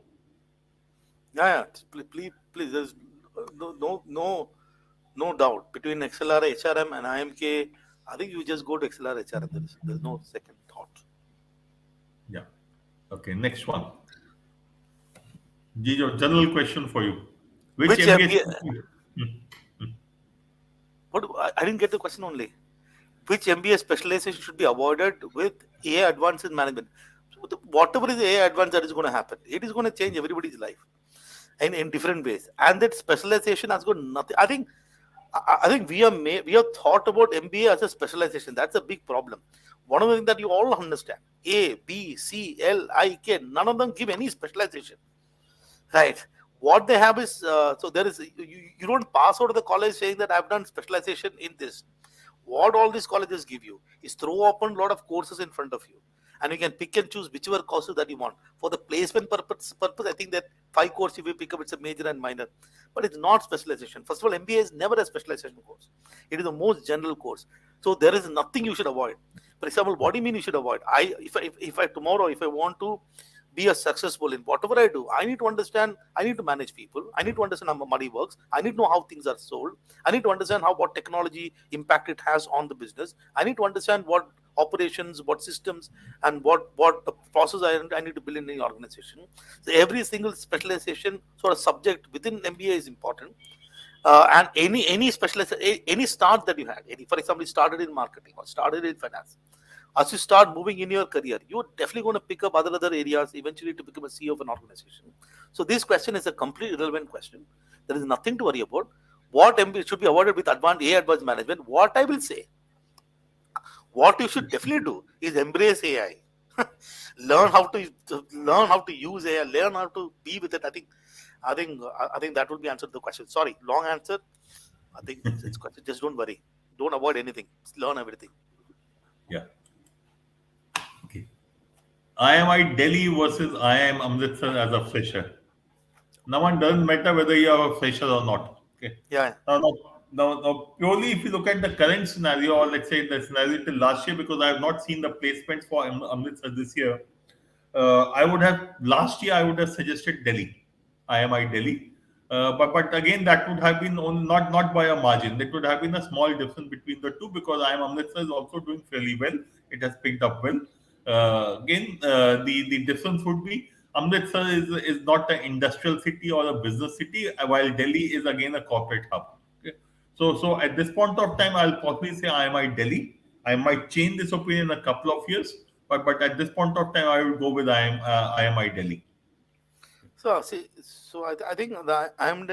Yeah, yeah. Please. There's no doubt between XLR, HRM, and IMK. I think you just go to XLR, HRM. There's no second thought. Yeah. Okay, next one. Gijo, general question for you. Which Which MBA? MBA? What? I didn't get the question only. Which MBA specialization should be avoided with AI advance in management? So whatever is AI advance that is going to happen, it is going to change everybody's life in different ways. And that specialization has got nothing. I think we have thought about MBA as a specialization. That's a big problem. One of the things that you all understand: A, B, C, L, I, K. None of them give any specialization, right? What they have is so there is you don't pass out of the college saying that I've done specialization in this. What all these colleges give you is throw open a lot of courses in front of you, and you can pick and choose whichever courses that you want for the placement purpose. I think that 5 courses if you pick up, it's a major and minor, but it's not specialization. First of all, MBA is never a specialization course. It is the most general course. So there is nothing you should avoid. For example, what do you mean you should avoid? If I tomorrow, if I want to be a successful in whatever I do, I need to understand, I need to manage people, I need to understand how money works, I need to know how things are sold, I need to understand how what technology impact it has on the business, I need to understand what operations, what systems, and what the process I need to build in the organization. So every single specialization sort of subject within MBA is important. And any specialist, any start that you had, for example, you started in marketing or started in finance, as you start moving in your career, you're definitely going to pick up other areas eventually to become a CEO of an organization. So this question is a completely irrelevant question. There is nothing to worry about. What MBA should be avoided with advanced management? What I will say, what you should definitely do is embrace AI. learn how to learn how to use AI. Learn how to be with it. I think that would be answered the question. Sorry, long answer. I think it's question. Just don't worry. Don't avoid anything. Just learn everything. Yeah. Okay. IMI Delhi versus IIM Amritsar as a fresher. Now, it doesn't matter whether you are a fresher or not. Okay. Yeah. Now, purely if you look at the current scenario, or let's say the scenario till last year, because I have not seen the placements for Amritsar this year, I would have last year I would have suggested Delhi, IMI Delhi, but again that would have been not by a margin. That would have been a small difference between the two because IIM Amritsar is also doing fairly well. It has picked up well. The difference would be Amritsar is not an industrial city or a business city, while Delhi is again a corporate hub. Okay? So at this point of time, I'll possibly say IMI Delhi. I might change this opinion in a couple of years, but at this point of time, I will go with IMI Delhi. So see, so I think the I am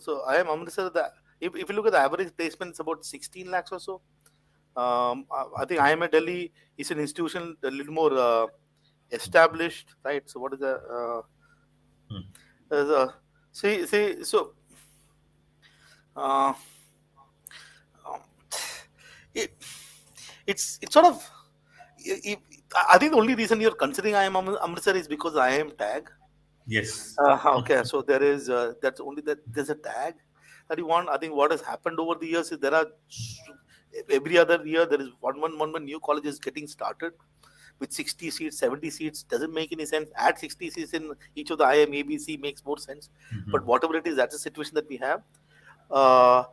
so I am Amritsar. If you look at the average placement, it's about 16 lakhs or so. I think I am at Delhi is an institution a little more established, right? So what is Hmm. the see so uh, um, it, it's sort of I think the only reason you're considering I am Amritsar is because I am tag. Yes. Okay, so there is that's only that there's a tag that you want. I think what has happened over the years is there are every other year there is one new college is getting started with 60 seats, 70 seats. Doesn't make any sense. Add 60 seats in each of the IIM, ABC makes more sense. But Mhm. whatever it is, that's the situation that we have. Uh,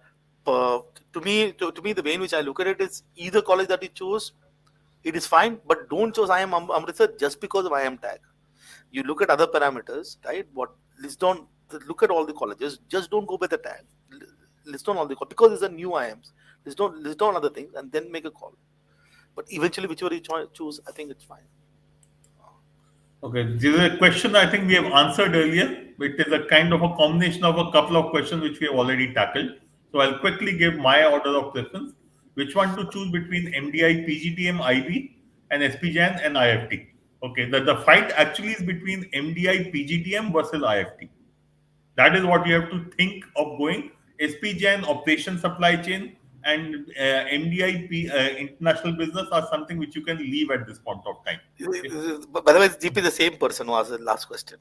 to me, the way in which I look at it is either college that you choose, it is fine, but don't choose IIM Amritsar just because of IIM tag. You look at other parameters, right? What list down, look at all the colleges. Just don't go by the tag. List down all the because it's a new IIMs. List down other things and then make a call. But eventually, whichever you choose, I think it's fine. Okay, this is a question I think we have answered earlier. It is a kind of a combination of a couple of questions which we have already tackled. So I'll quickly give my order of preference. Which one to choose between MDI, PGTM, IB, and SPJAN and IFT? Okay, the fight actually is between MDI, PGTM versus IFT. That is what you have to think of going. SPJAN, operation supply chain, and MDI, international business are something which you can leave at this point of time. Okay. By the way, GP is the same person who asked the last question.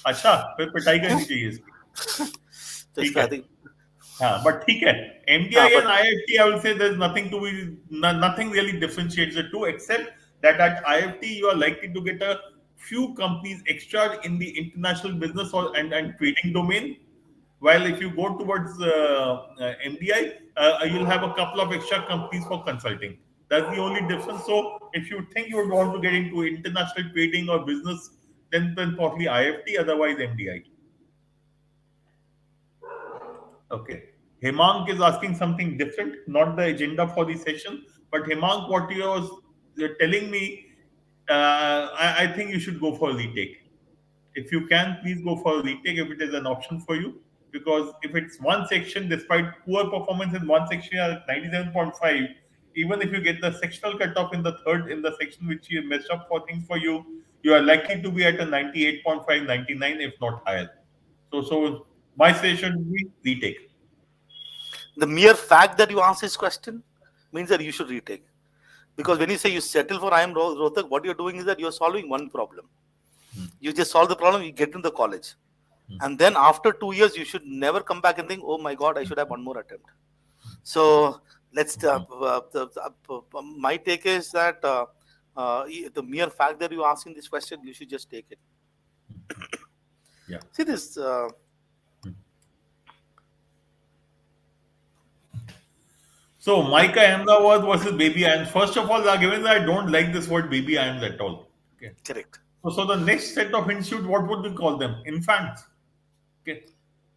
अच्छा फिर पिटाई करनी चाहिए इसकी Just ठीक है I think, हाँ but ठीक है MDI but and IFT I will say there's nothing to be nothing really differentiates the two except that at IFT you are likely to get a few companies extra in the international business and trading domain while if you go towards MDI you'll have a couple of extra companies for consulting. That's the only difference. So if you think you would want to get into international trading or business then probably IFT, otherwise MDI. Okay. Hemang is asking something different, not the agenda for the session. But Hemang, what you're telling me, I think you should go for a retake. If you can, please go for a retake if it is an option for you. Because if it's one section, despite poor performance in one section at 97.5, even if you get the sectional cutoff in the third in the section which you messed up for things for you, you are likely to be at a 98.5, 99, if not higher. So my suggestion would be retake. the mere fact that you asked this question means that you should retake. Because when you say you settle for IIM Rohtak, what you're doing is that you're solving one problem. Hmm. You just solve the problem, you get into the college. Hmm. And then after 2 years, you should never come back and think, oh my God, I should have one more attempt. So let's, my take is that the mere fact that you're asking this question, you should just take it. Yeah. See this. So Micah Ahmedabad versus baby iams. First of all, given that I don't like this word baby iams at all. Okay. Correct. So the next set of institute, what would we call them? Infants. Okay.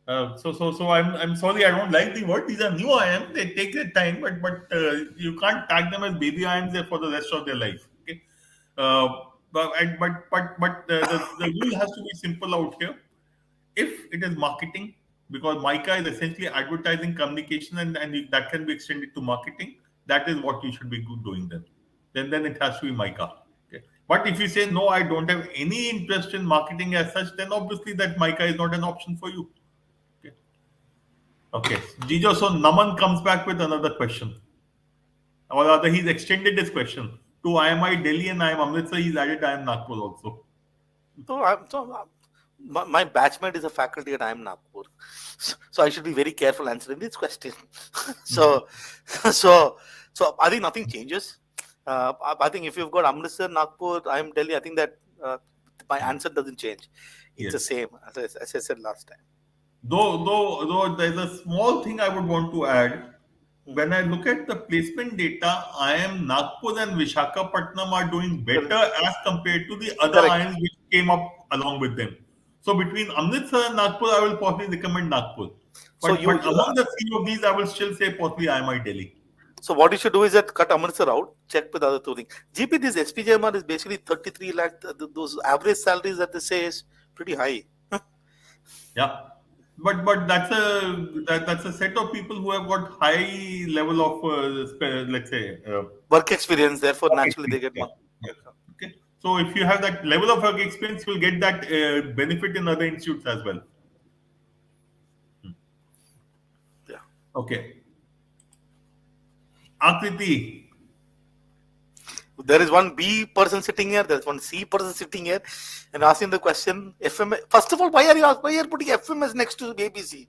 So I'm sorry, I don't like the word. These are new IIMs. They take their time, but you can't tag them as baby IIMs there for the rest of their life. Okay. Uh, but the rule has to be simple out here. If it is marketing, because Mica is essentially advertising communication and that can be extended to marketing, that is what you should be doing then. Then it has to be Mica. Okay. But if you say no, I don't have any interest in marketing as such, then obviously that Mica is not an option for you. Okay. Okay. Gejo, so Naman comes back with another question. Or rather, he's extended his question to IMI Delhi and IIM Amritsar. He's added IIM Nagpur also. My batchmate is a faculty at IIM Nagpur, so I should be very careful answering this question. so, so, so I think nothing changes. I think if you've got Amritsar, Nagpur, IIM Delhi, I think that my answer doesn't change. It's the Yes. same as I said last time. Though there's a small thing I would want to add. When I look at the placement data, I am Nagpur and Vishakhapatnam are doing better Correct. as compared to the other Correct. IIMs which came up along with them. So between Amritsar and Nagpur, I will possibly recommend Nagpur. So But among the three of these, I will still say possibly IIMI Delhi. So what you should do is that cut Amritsar out, check with other two things. GP, this SPJMR is basically 33 lakh. Those average salaries that they say is pretty high. Yeah. But that's a set of people who have got high level of let's say Work experience, therefore work naturally they experience. get Yeah. more. Yeah. Okay. So if you have that level of work experience, you'll get that benefit in other institutes as well. Yeah. Okay. Akriti, there is one B person sitting here, there's one C person sitting here, and asking the question, FMS. First of all, why are you putting FMS next to ABC?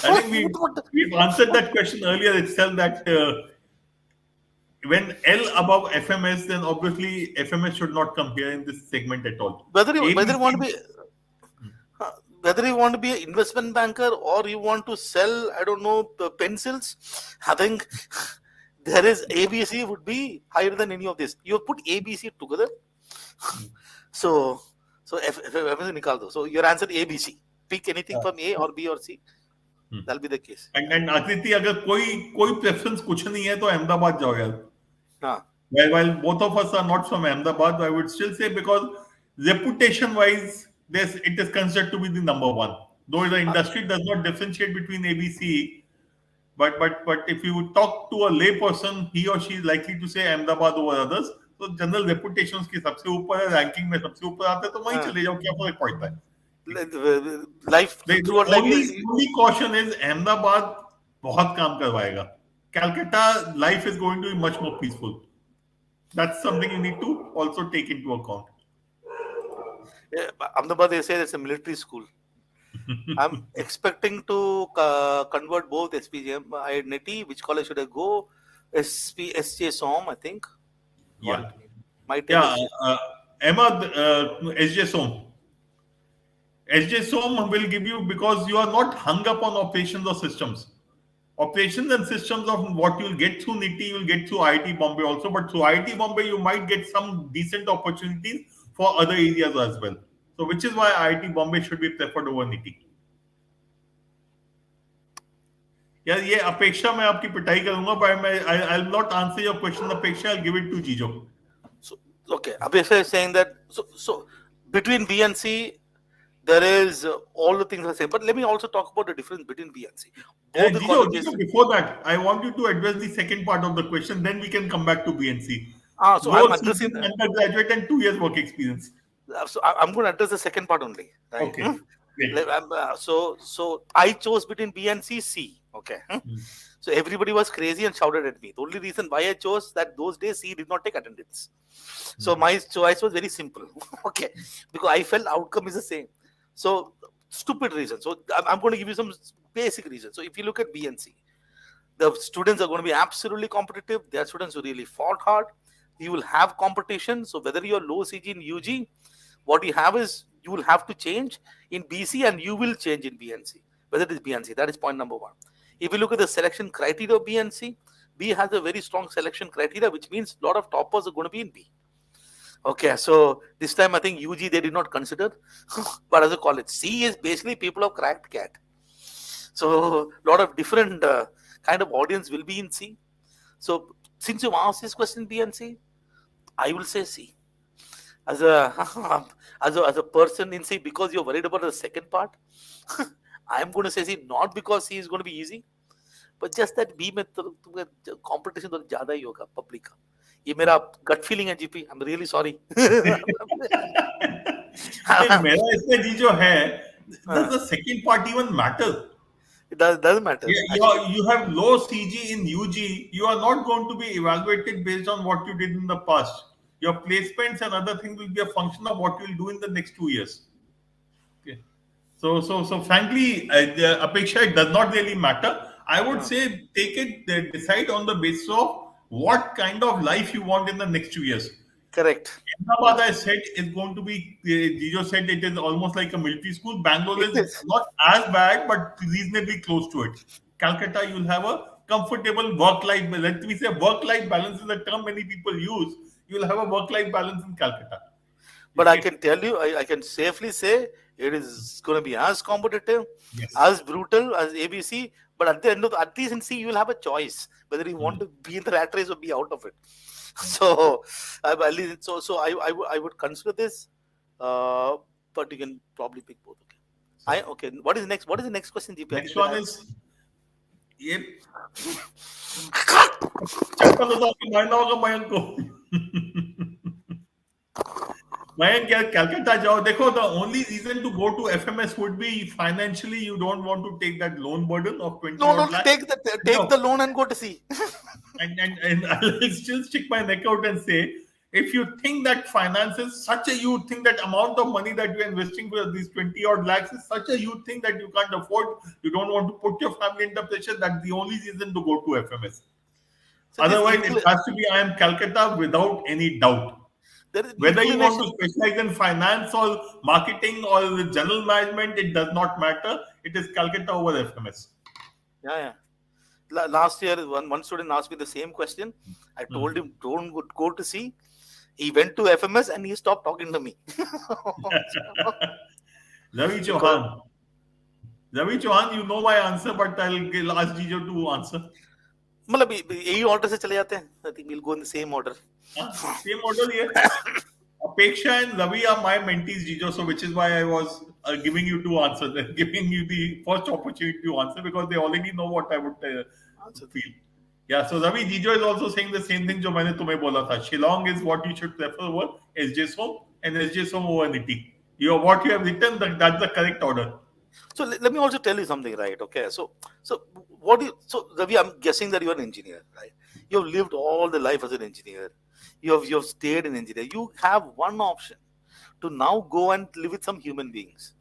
I think we've answered that question earlier itself that when L above FMS, then obviously FMS should not come here in this segment at all. Whether you ABC, want to be whether you want to be an investment banker or you want to sell, I don't know, pencils, I think there is ABC would be higher than any of this. You put ABC together, so FMS nikal do. So your answer ABC. Pick anything from A or B or C. That'll be the case. and Akriti, अगर कोई preference कुछ नहीं है तो अहमदाबाद जाओ यार. हाँ. While both of us are not from Ahmedabad, I would still say because reputation-wise, it is considered to be the number one. Though the industry does not differentiate between ABC, but if you talk to a lay person, he or she is likely to say Ahmedabad over others. So general reputations की सबसे ऊपर है, ranking में सबसे ऊपर आते हैं तो वहीं चले जाओ, क्या फर्क पड़ता है? Life throughout life. Only caution is Ahmedabad बहुत काम करवाएगा. Calcutta life is going to be much more peaceful. That's something you need to also take into account. Ahmedabad, they say it's a military school. I'm expecting to convert both SPGM identity. Which college should I go? SJ SOM, I think. Yeah. Yeah. Emma, SJ SOM. SJ SOM will give you, because you are not hung up on operations or systems. Operations and systems of what you'll get through NITI, you'll get through IIT Bombay also. But through IIT Bombay, you might get some decent opportunities for other areas as well. So, which is why IIT Bombay should be preferred over NITI. यार ये अपेक्षा मैं आपकी पिटाई करूंगा, but I'll not answer your question, Apeksha. I'll give it to Gejo. So, okay, Apeksha is saying that so between B and C, there is all the things are the same. But let me also talk about the difference between B and C. Gejo, before that, I want you to address the second part of the question. Then we can come back to B and C. So I'm addressing undergraduate and 2 years work experience. So I'm going to address the second part only. Right? Okay. So I chose between B and C. Okay. So everybody was crazy and shouted at me. The only reason why I chose that those days C did not take attendance. So my choice was very simple. Okay. Because I felt outcome is the same. So stupid reason. So I'm going to give you some basic reasons. So if you look at B and C, the students are going to be absolutely competitive. They are students who really fought hard. You will have competition. So whether you're low CG in UG, what you have is you will have to change in BC and you will change in B and C. Whether it is B and C, that is point number one. If you look at the selection criteria of B and C, B has a very strong selection criteria, which means a lot of toppers are going to be in B. Okay, so this time I think UG they did not consider, but as a college, C is basically people have cracked CAT. So a lot of different kind of audience will be in C. So since you asked this question B and C, I will say C. As a person in C, because you're worried about the second part, I'm going to say C, not because C is going to be easy, but just that B में competition तो ज़्यादा ही होगा public का. ये मेरा gut feeling है GP. I'm really sorry. मेरा इसमें जी जो है, does the second part even matter? It doesn't matter. You have low CG in UG. You are not going to be evaluated based on what you did in the past. Your placements and other things will be a function of what you will do in the next 2 years. Okay. So frankly, Apeksha, it does not really matter. I would say decide on the basis of what kind of life you want in the next 2 years. Correct. Ahmedabad, I said, is going to be, Gejo said it is almost like a military school. Bangalore is not as bad, but reasonably close to it. Calcutta, you'll have a comfortable work-life, let me say work-life balance is a term many people use. You'll have a work-life balance in Calcutta. But I can tell you, I can safely say it is going to be as competitive, as brutal as ABC. But at the end of at least in C, you will have a choice whether you want to be in the rat race or be out of it. So at least I would consider this, but you can probably pick both. Okay. What is next? What is the next question, GP? Next one is चप्पल उतार के मारना होगा मयंक को. Mayank, Calcutta जाओ. देखो, the only reason to go to FMS would be financially. You don't want to take that loan burden of 20. No, take the loan and go to C. and I'll still stick my neck out and say, If you think that finance is such a huge thing, that amount of money that you're investing for these 20 odd lakhs is such a huge thing that you can't afford, you don't want to put your family under pressure, that's the only reason to go to FMS. So this Otherwise, it has to be IIM Calcutta without any doubt. there is Whether you want inclination. to specialize in finance or marketing or general management, it does not matter. It is Calcutta over FMS. Yeah, yeah. Last year, one student asked me the same question. I told him, don't go to C. He went to FMS and he stopped talking to me. Ravi Because Chauhan. Ravi Chauhan, you know my answer, but I'll ask Gejo to answer. मतलब यही order से चले जाते हैं. I think we'll go in the same order. Same model here. Apeksha and Ravi are my mentees, Gejo, so which is why I was giving you to answer, giving you the first opportunity to answer, because they already know what I would feel. Yeah, so Ravi, Gejo is also saying the same thing जो मैंने तुम्हें बोला था. Shillong is what you should prefer over SJ Som, and SJ Som over Niti. What you have written, that's the correct order. So let me also tell you something, right? Okay, so what do you, so Ravi, I'm guessing that you're an engineer, right? You've lived all the life as an engineer. You've stayed an engineer. You have one option to now go and live with some human beings,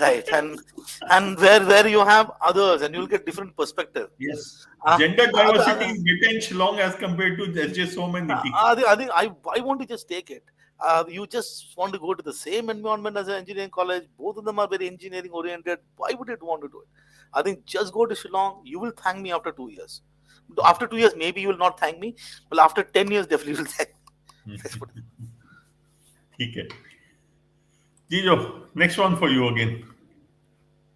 right? And where you have others and you'll get different perspective. Yes. Gender diversity is better in Shillong as compared to SJ Som and Niti. I think I want to just take it. You just want to go to the same environment as an engineering college. Both of them are very engineering oriented. Why would you want to do it? I think just go to Shillong. You will thank me after 2 years. After 2 years, maybe you will not thank me. But after 10 years, definitely you will thank me. Let's put it. ठीक है. Gejo, next one for you again.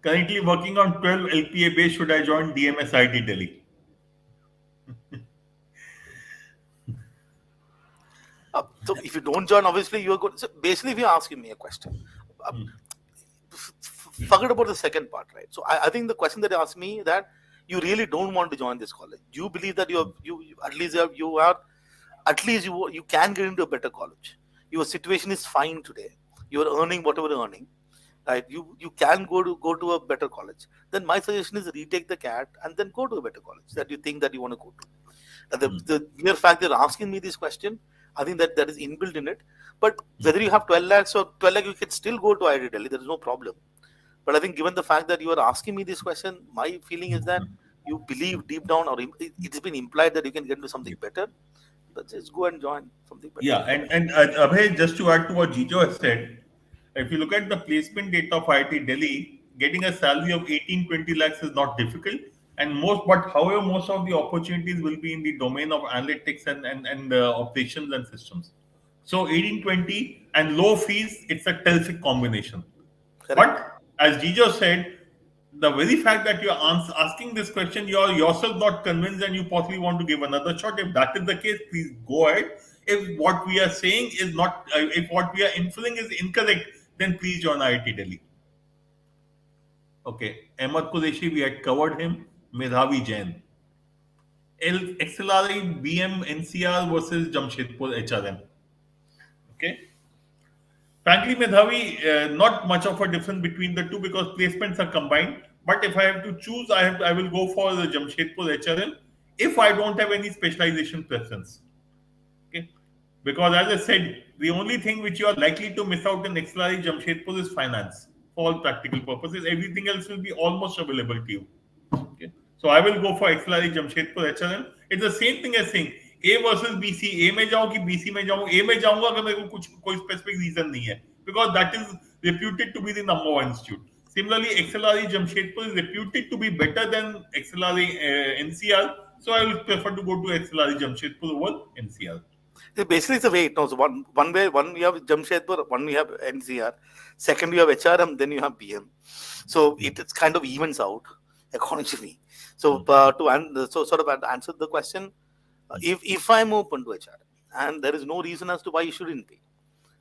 Currently working on 12 LPA base. Should I join DMS IT Delhi? So if you don't join, obviously you are good. So basically, if you're asking me a question, forget about the second part, right? So I think the question that you asked me that you really don't want to join this college. You believe that you can get into a better college. Your situation is fine today. You are earning whatever you're earning, right? You can go to a better college. Then my suggestion is retake the CAT and then go to a better college that you think that you want to go to. And the mere fact that you're asking me this question, I think that is inbuilt in it. But whether you have 12 lakhs or 12 lakhs, you can still go to IIT Delhi. There is no problem. But I think given the fact that you are asking me this question, my feeling is that you believe deep down, or it's been implied that you can get into something better. Let's just go and join something better. Yeah, and Abhay, just to add to what Gejo has said, if you look at the placement data of IIT Delhi, getting a salary of 18-20 lakhs is not difficult. And however, most of the opportunities will be in the domain of analytics and operations and systems. So 18-20 and low fees, it's a terrific combination. Correct. But as Gejo said, the very fact that you're asking this question, you're yourself not convinced and you possibly want to give another shot. If that is the case, please go ahead. If what we are saying is not, if what we are inferring is incorrect, then please join IIT Delhi. Okay, Ahmad Qureshi, we had covered him. Medhavi Jain. XLRI BM NCR versus Jamshedpur HRM. Okay. Frankly, Medhavi, not much of a difference between the two because placements are combined. But if I have to choose, I will go for the Jamshedpur HRM if I don't have any specialization preference. Okay, because as I said, the only thing which you are likely to miss out in XLRI Jamshedpur is finance for all practical purposes. Everything else will be almost available to you. Okay, so I will go for XLRI Jamshedpur HRM. It's the same thing as saying A versus BC. A में जाऊँ कि BC में जाऊँ? A में जाऊँगा अगर मेरे को कुछ कोई specific reason नहीं है, because that is reputed to be the number one institute. Similarly, XLRE Jamshedpur is reputed to be better than XLRE NCR, so I will prefer to go to XLRE Jamshedpur over NCR. Basically, it's a way. No, so one way, one we have Jamshedpur, one we have NCR, second we have HRM, then you have BM. So it's kind of evens out according to me. So sort of answer the question, if I'm open to HRM and there is no reason as to why you shouldn't be,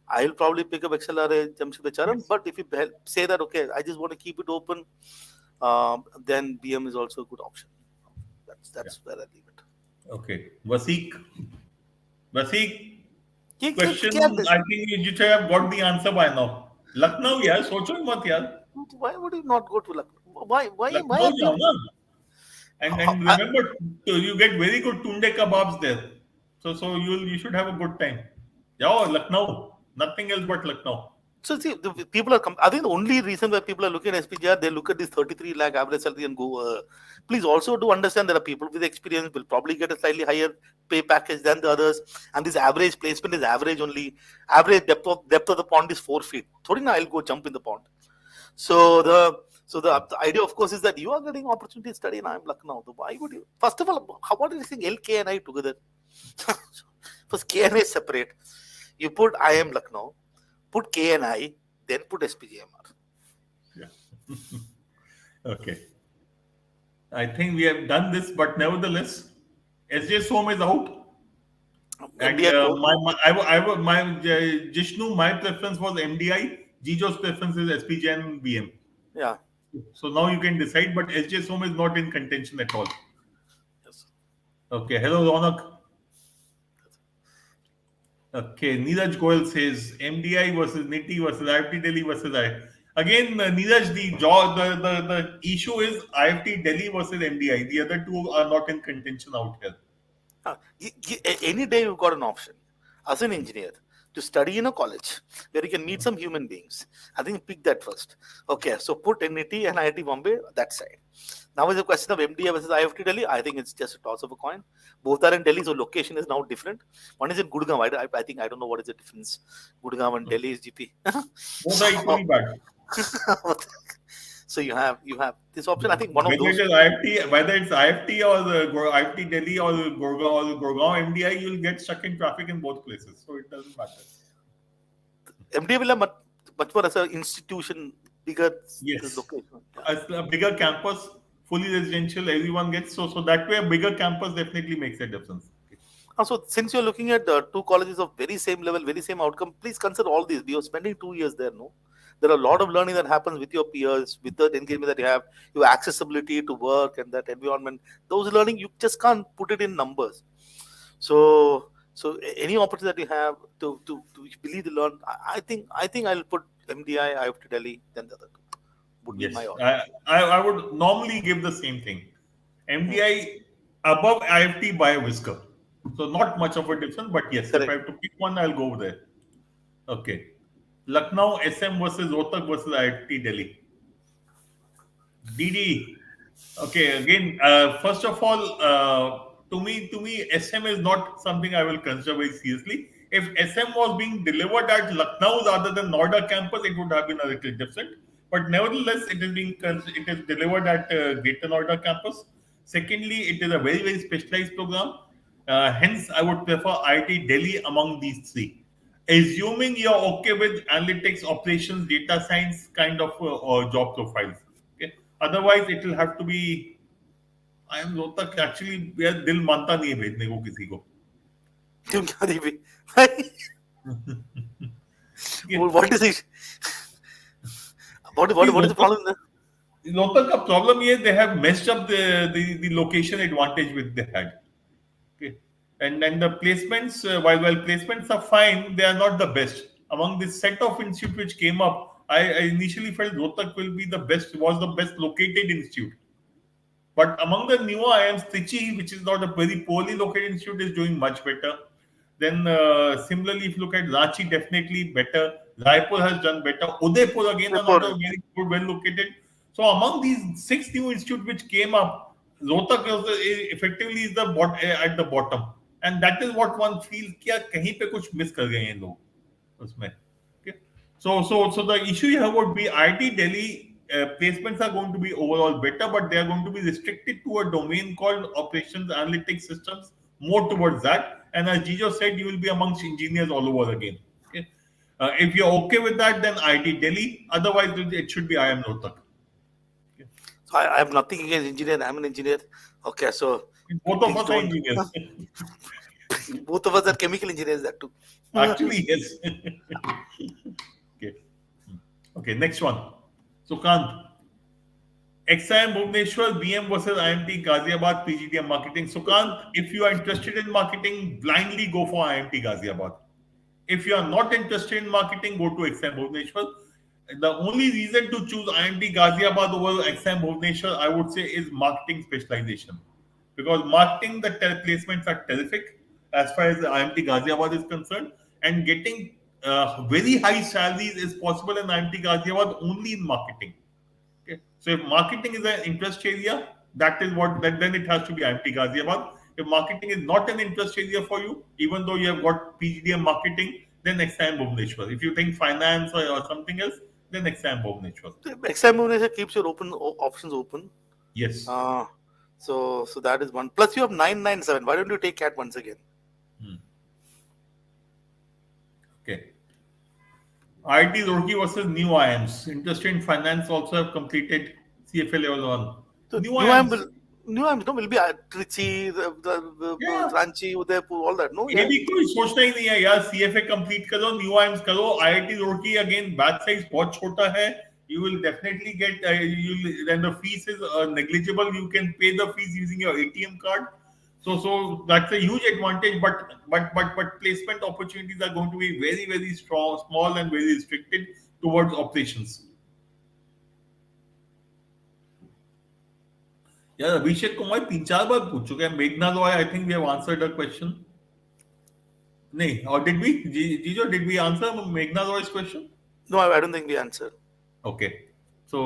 I'll probably pick up XLRA Jamshedpur HRM. Yes. But if you say that okay, I just want to keep it open, then BM is also a good option. That's where I leave it. Okay, Vaseek, question. I think you have got the answer by now. Lucknow, yaar, socho mat yaar. Why would you not go to Lucknow? Why? Lucknow, and remember, you get very good tunde kebabs there. So you should have a good time. Yeah, oh, Lucknow. Nothing else but Lucknow. So see, the people are. I think the only reason why people are looking at SPGR, they look at this 33 lakh average salary and go. Please also do understand there are people with experience will probably get a slightly higher pay package than the others, and this average placement is average only. Average depth of the pond is 4 feet. Thodi na, I'll go jump in the pond. So the idea, of course, is that you are getting opportunity to study in IIM Lucknow. So why would you? First of all, how about you think LK and I together? First, K and I separate. You put IIM Lucknow, put K and I, then put SPGMR. Yeah. Okay. I think we have done this, but nevertheless, SJ Som is out. And MBA core. Jishnu, my preference was MDI. Gejo's preference is SPJ and BM. Yeah. So now you can decide, but SJ Som is not in contention at all. Yes. Okay. Hello, Ronak. Okay. Neeraj Goyal says MDI versus Niti versus IFT Delhi versus I. Again, Neeraj, the issue is IFT Delhi versus MDI. The other two are not in contention out here. Any day you've got an option as an engineer to study in a college where you can meet some human beings. I think pick that first. Okay, so put NIT and IIT Bombay that side. Now is the question of MDA versus IFT Delhi. I think it's just a toss of a coin. Both are in Delhi, so location is now different. One is in Gurgaon. I think I don't know what is the difference. Gurgaon and Delhi is GP. Both are equally bad. So you have this option. I think one of those. Whether it's IFT or the IFT Delhi or the Gurgaon MDI, you'll get stuck in traffic in both places. So it doesn't matter. MDA will have much more as an institution, bigger Yes. location. As a bigger campus, fully residential, everyone gets so that way a bigger campus definitely makes a difference. So since you're looking at two colleges of very same level, very same outcome, please consider all these. You're spending 2 years there, no? There are a lot of learning that happens with your peers, with the engagement that you have, your accessibility to work and that environment. Those learning you just can't put it in numbers. So any opportunity that you have to believe the learn, I think I'll put MDI, IFT Delhi, then the other two would be Yes, my order. I would normally give the same thing. Hmm. MDI above IFT by a whisker. So not much of a difference, but yes, if I Correct. have to pick one, I'll go there. Okay. Lucknow SM versus Rohtak versus IIT Delhi. DD. Okay, again, first of all, to me, SM is not something I will consider very seriously. If SM was being delivered at Lucknow rather than Noida campus, it would have been a little different. But nevertheless, it is delivered at Greater Noida campus. Secondly, it is a very very specialized program. Hence, I would prefer IIT Delhi among these three. Assuming you're okay with analytics, operations, data science kind of or job profiles. Okay. Otherwise, it will have to be. I am Rohtak actually यार दिल मानता नहीं है भेजने को किसी को. क्यों क्या देवी? ये What is it? What is the problem there? Rohtak का problem ये they have messed up the location advantage which they had. Okay. And then the placements, while placements are fine, they are not the best. Among this set of institute which came up, I initially felt Rohtak was the best located institute. But among the newer IIMs, Trichy, which is not a very poorly located institute, is doing much better. Then similarly, if you look at Ranchi, definitely better. Raipur has done better. Udaipur again are not a very good, well located. So among these six new institutes which came up, Rohtak effectively is at the bottom, and that is what one feels कि यार कहीं पे कुछ miss कर गए हैं लोग उसमें. Okay. So the issue here would be IIT Delhi placements are going to be overall better, but they are going to be restricted to a domain called operations analytics systems, more towards that. And as Gejo said, you will be amongst engineers all over again. Okay. If you're okay with that, then IIT Delhi. Otherwise, it should be IIM Rohtak. Okay. So I have nothing against engineer. I'm an engineer. Okay, so Both of please us are don't. engineers. Both of us are chemical engineers. That too. Actually, yes. Okay. Okay, next one. Sukant. XIM Bhubaneswar, BM versus IMT Ghaziabad, PGDM marketing. Sukant, if you are interested in marketing, blindly go for IMT Ghaziabad. If you are not interested in marketing, go to XIM Bhubaneswar. The only reason to choose IMT Ghaziabad over XIM Bhubaneswar, I would say, is marketing specialization. Because marketing, the placements are terrific as far as the IMT Ghaziabad is concerned. and getting very high salaries is possible in IMT Ghaziabad only in marketing. Okay. So if marketing is an interest area, that is what that then it has to be IMT Ghaziabad. If marketing is not an interest area for you, even though you have got PGDM marketing, then next time Bhubaneswar. If you think finance or something else, then next time Bhubaneswar. The examination keeps your options open. Yes. Uh, so that is one. Plus, you have 997. Why don't you take CAT once again? Hmm. Okay. IIT Roorkee versus new IIMs. Interested in finance also have completed CFA level 1. So New IIMs. New Am will be Trichy, Yeah. Ranchi, Udaipur, all that. No, ये yeah. भी कोई सोचना ही नहीं है यार CFA complete करो new IIMs करो IIT Roorkee again batch size बहुत छोटा है you will definitely get then the fees is negligible you can pay the fees using your ATM card so that's a huge advantage but placement opportunities are going to be very strong small and very restricted towards operations यार अभिषेक कुमार 3-4 बार पूछ चुके हैं मेघना Roy I think we have answered the question नहीं or did we Jijo did we answer Meghna Roy's question No, I don't think we answered. okay so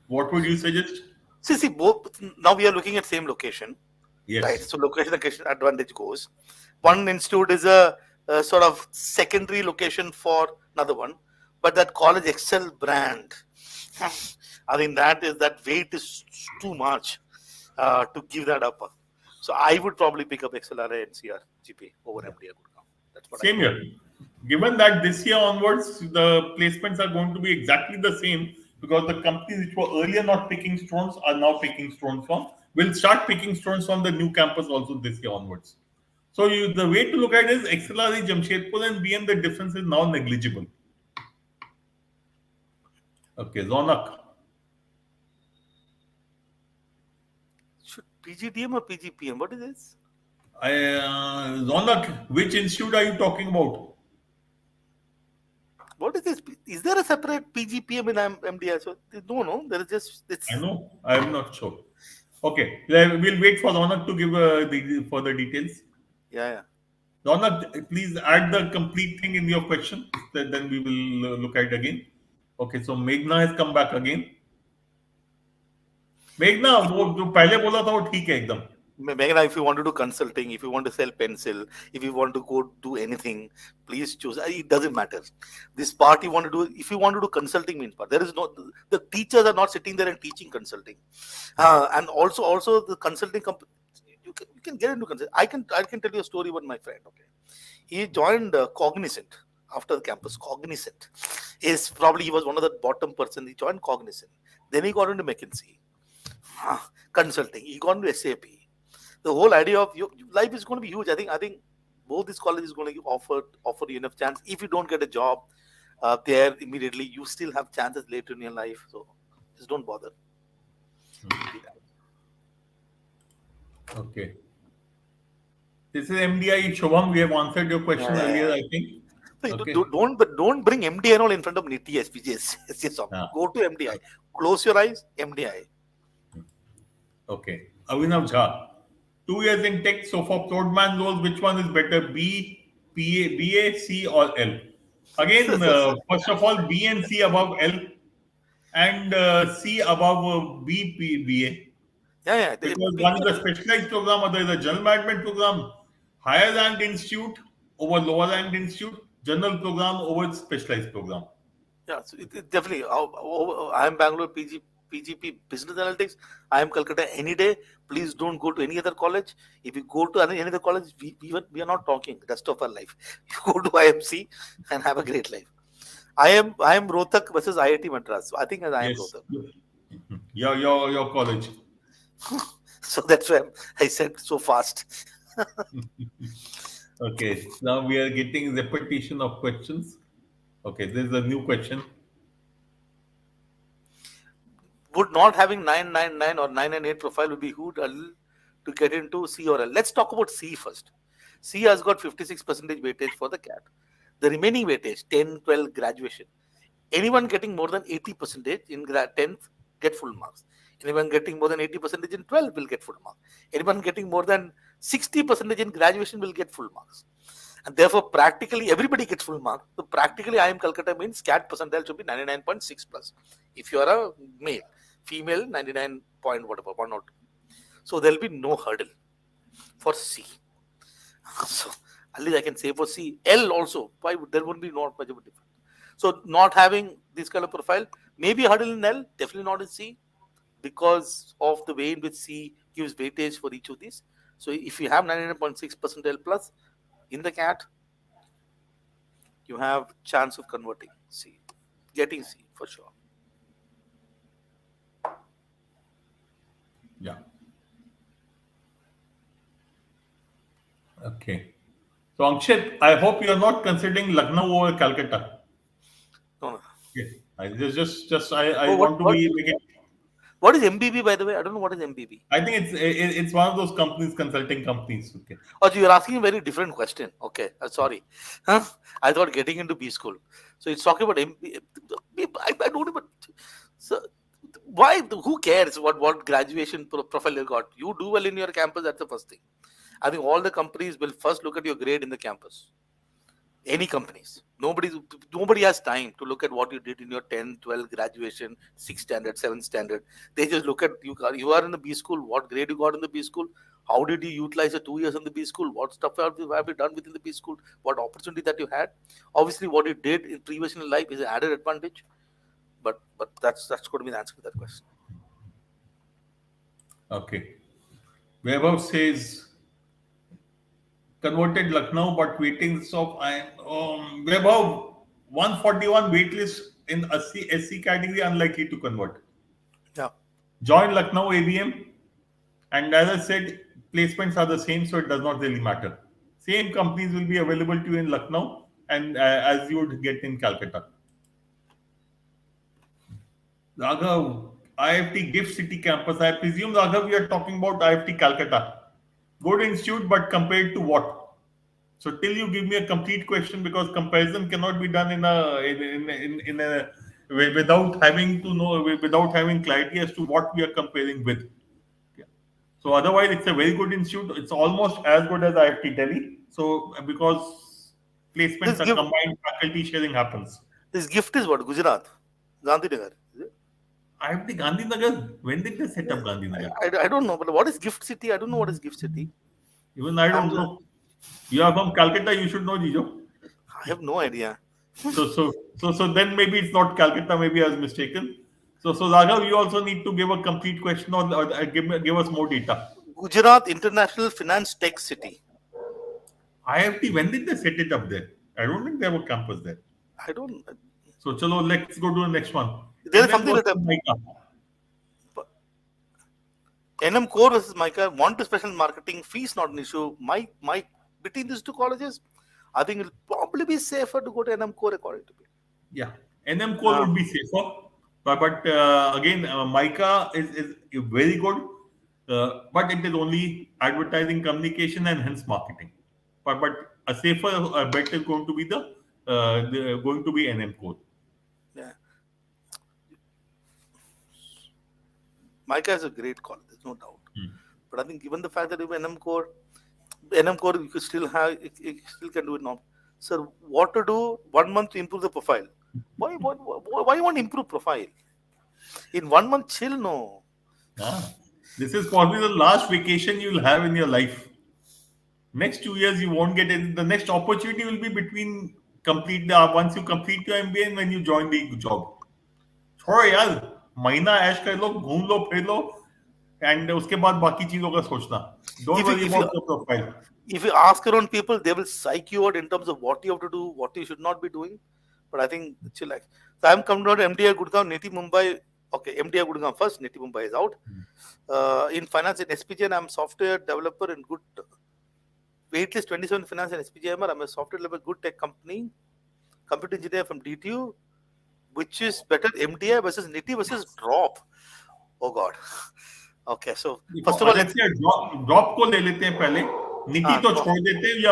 what would you suggest See, both now we are looking at same location, right? yes So location advantage goes. One institute is a sort of secondary location for another one, but that college excel brand, I think that weight is too much to give that up. So I would probably pick up XLRA and CR GP over MDA Gurgaon. That's what same I here given that this year onwards the placements are going to be exactly the same because the companies which were earlier not picking stones are now picking stones from will start picking stones from the new campus also this year onwards so the way to look at it is XLRE Jamshedpur and BM the difference is now negligible okay Ronak should PGDM or PGPM. What is this? Ronak, which institute are you talking about? What is this? Is there a separate PGPM in MDI? So no, there is just it's. I know, I am not sure. Okay, we'll wait for Ronak to give the further details. Yeah. Ronak, please add the complete thing in your question. Then we will look at it again. Okay, so Meghna has come back again. मेघना वो जो पहले बोला था वो ठीक है एकदम Meghna, if you want to do consulting, if you want to sell pencil, if you want to go do anything, please choose. It doesn't matter. This part you want to do, if you want to do consulting means part. There is no, the teachers are not sitting there and teaching consulting. And also the consulting company, you can get into consulting. I can tell you a story about my friend. Okay, he joined Cognizant after the campus. Cognizant is probably he was one of the bottom person. He joined Cognizant. Then he got into McKinsey. Consulting. He got into SAP. The whole idea of life is going to be huge. I think both these colleges going to offer you enough chance. If you don't get a job there immediately, you still have chances later in your life. So just don't bother. Okay. This is MDI Shubham. We have answered your question earlier, I think. Okay. Don't bring MDI and all in front of Niti SPJs. Go to MDI. Close your eyes. MDI. Okay. Avinav Jha. 2 years in tech, so for Prodman roles, which one is better, BA, C or L? Again, first of all, B and C above L and C above BA. Yeah. Because one is a specialized program, other is a general management program. Higher ranked institute over lower ranked institute, general program over specialized program. Yeah, so it definitely. I am Bangalore PGP Business Analytics. I am Calcutta any day. Please don't go to any other college. If you go to any other college, we are not talking the rest of our life. You go to IMC and have a great life. I am Rohtak versus IIT Madras. So I think I am Rohtak. Your college. So that's why I said so fast. Okay, now we are getting repetition of questions. Okay, this is a new question. Would not having 999 or 998 profile would be good to get into C or L? Let's talk about C first. C has got 56% weightage for the CAT. The remaining weightage, 10, 12, graduation. Anyone getting more than 80% in 10th get full marks. Anyone getting more than 80% in 12 will get full marks. Anyone getting more than 60% in graduation will get full marks. and therefore practically everybody gets full mark. So practically IIM Calcutta means CAT percentile should be 99.6 plus. If you are a male, female 99 point whatever, 1 or 2. So there'll be no hurdle for C. So at least I can say for C. L also, why there won't be not much of a difference. So not having this kind of profile, maybe a hurdle in L, definitely not in C, because of the way in which C gives weightage for each of these. So if you have 99.6 percentile plus in the CAT, you have chance of converting C, getting C for sure. Yeah. Okay. So Ankshit, I hope you are not considering Lucknow over Calcutta. No, no. Okay. I Oh, want to be like what is MBB by the way? I don't know what is MBB. I think it's one of those companies, consulting companies. Okay. Oh, so you're asking a very different question. Okay, sorry. Huh? I thought getting into B school. So it's talking about MBA. I don't even. So why? Who cares what graduation profile you got? You do well in your campus. That's the first thing. I think all the companies will first look at your grade in the campus. Any companies. Nobody has time to look at what you did in your 10, 12 graduation, 6th standard, 7th standard. They just look at you are in the B school, what grade you got in the B school, how did you utilize the 2 years in the B school, what stuff have you done within the B school, what opportunity that you had. Obviously, what you did in previous in life is an added advantage, but that's going to be the answer to that question. Okay. Vaibhav says converted Lucknow, but waitings of I Vaibhav 141 waitlist in SC category unlikely to convert. Yeah. Join Lucknow ABM, and as I said, placements are the same, so it does not really matter. Same companies will be available to you in Lucknow, and as you would get in Calcutta. Raghav, IFT Gift City campus. I presume, Raghav, we are talking about IFT Calcutta. Good institute, but compared to what? So till you give me a complete question, because comparison cannot be done in a without having to know, without having clarity as to what we are comparing with. Yeah. So otherwise, it's a very good institute. It's almost as good as IFT Delhi. So because placements This are gift, combined, faculty sharing happens. this gift is what Gujarat, Gandhinagar. Is it? IFT Gandhinagar. When did they set up Gandhinagar? I don't know, but what is Gift City? I don't know what is Gift City. Even I I'm don't know. You are from Calcutta. You should know, Jijo. I have no idea. So then maybe it's not Calcutta. Maybe I was mistaken. So Raghav, you also need to give a complete question or give us more data. Gujarat International Finance Tech City. IFT. When did they set it up there? I don't think they have a campus there. I don't. So chalo, let's go to the next one. There is NM something versus that Mica. NM Core versus Micah. Want to special marketing fees not an issue. My between these two colleges, I think it'll probably be safer to go to NM Core according to me. Yeah, NM Call Uh, would be safer, but again, Mica is very good, but it is only advertising, communication, and hence marketing. But a safer bet is going to be going to be NM Call. yeah, Micah is a great college. There's no doubt. But I think given the fact that you have NM Core you could still have you still can do it now. Sir, what to do? 1 month to improve the profile. Why you want to improve profile? In 1 month, chill no. Ah, this is probably the last vacation you'll have in your life. Next 2 years you won't get it. The next opportunity will be between complete the once you complete your MBA and when you join the job. छोड़ो यार महीना ऐश कर लो घूम लो फिर लो and उसके बाद बाकी चीजों का सोचना don't If you worry if you about your profile if you ask around people, they will psych you out in terms of what you have to do, what you should not be doing. But I think chillax. So I'm coming out MDA Gurgaon, Niti Mumbai. Okay, MDA Gurgaon first, Niti Mumbai is out. In finance in SPJ, I'm software developer in good waitlist 27 finance and SPJMR. I'm a software developer, good tech company, computer engineer from DTU. Which is better, MDA versus Niti versus drop? Oh God. Okay, so first of all, let's Aditya drop को ले लेते हैं पहले नीति तो drop. छोड़ देते हैं या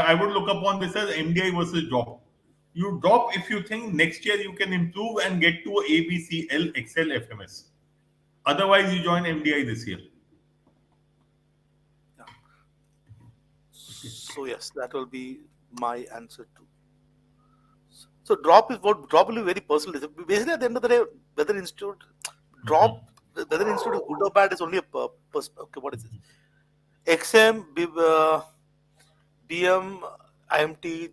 I would look upon this as MDI versus drop you drop if you think next year you can improve and get to ABCL Excel FMS otherwise you join MDI this year. So yes, that will be my answer to. So drop will be very personal. Basically, at the end of the day, whether institute Mhm. drop, whether institute is good or bad is only a okay. What is this? XM, BM, IMT,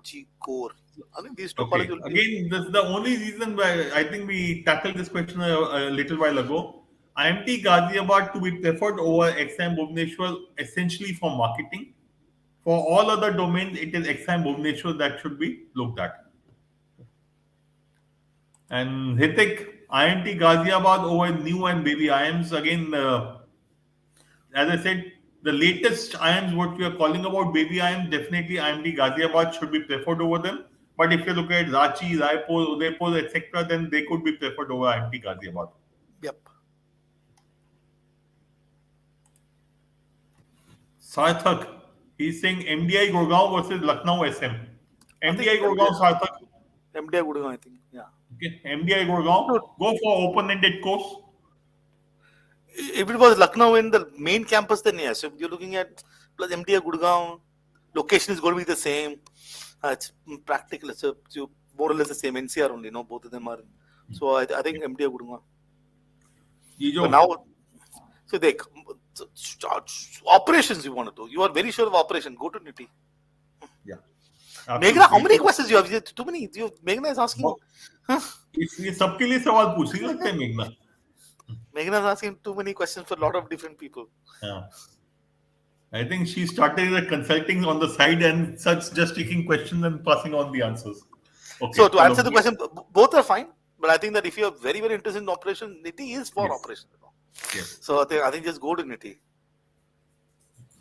G Core. I think these two colleges Okay. will be. Again, this is the only reason why I think we tackled this question a little while ago. IMT Ghaziabad to be preferred over XM Bhubaneswar essentially for marketing. For all other domains, it is XM Bhubaneswar that should be looked at. And Hitik, IMT Ghaziabad over new and baby IIMs. Again, as I said, the latest IIMs, what we are calling about baby IIMs, definitely IMT Ghaziabad should be preferred over them. But if you look at Ranchi, Raipur, Udaipur, etc., then they could be preferred over IMT Ghaziabad. Yep. Sarthak, he's saying MDI Gurgaon versus Lucknow SM. I think MDI Gurgaon, Sarthak. MDI would go. I think. Yeah. Okay. MDI Gurgaon, Dude, go for open-ended course. if it was Lucknow in the main campus, then yes. If you're looking at plus MDI Gurgaon, location is going to be the same. It's practical. It's more or less the same. NCR only. No, both of them are. So I think MDI Gurgaon. Gejo. But now, so they operations you want to do. You are very sure of operation. Go to Niti. Yeah. Meghna, how Absolutely. many questions you have? Too many. Meghna is asking. Huh? ये सबके लिए सवाल पूछने लगते हैं मेघना. Meghna is asking too many questions for a lot of different people. Yeah. I think she started the consulting on the side and such, just taking questions and passing on the answers. Okay. So to Chalo. answer the question, both are fine. But I think that if you are very, very interested in operation, Niti is for Yes. operation. Yes. So I think just go to Niti.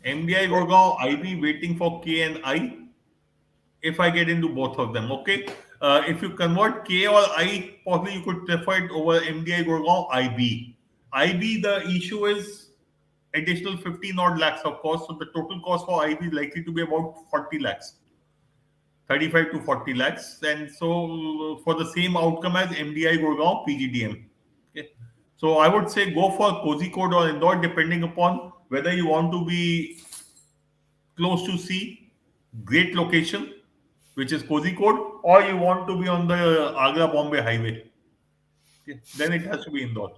MDI Gurgaon, IB waiting for K and I. If I get into both of them, okay. If you convert K or I, probably you could prefer it over MDI Gurgaon IB. IB, the issue is additional 15 odd lakhs of cost. So the total cost for IB is likely to be about 40 lakhs. 35 to 40 lakhs. And so for the same outcome as MDI Gurgaon PGDM. Okay. So I would say go for Kozhikode or Indore depending upon whether you want to be close to sea, great location, which is Kozhikode, or you want to be on the Agra Bombay highway. Okay. Then it has to be Indore.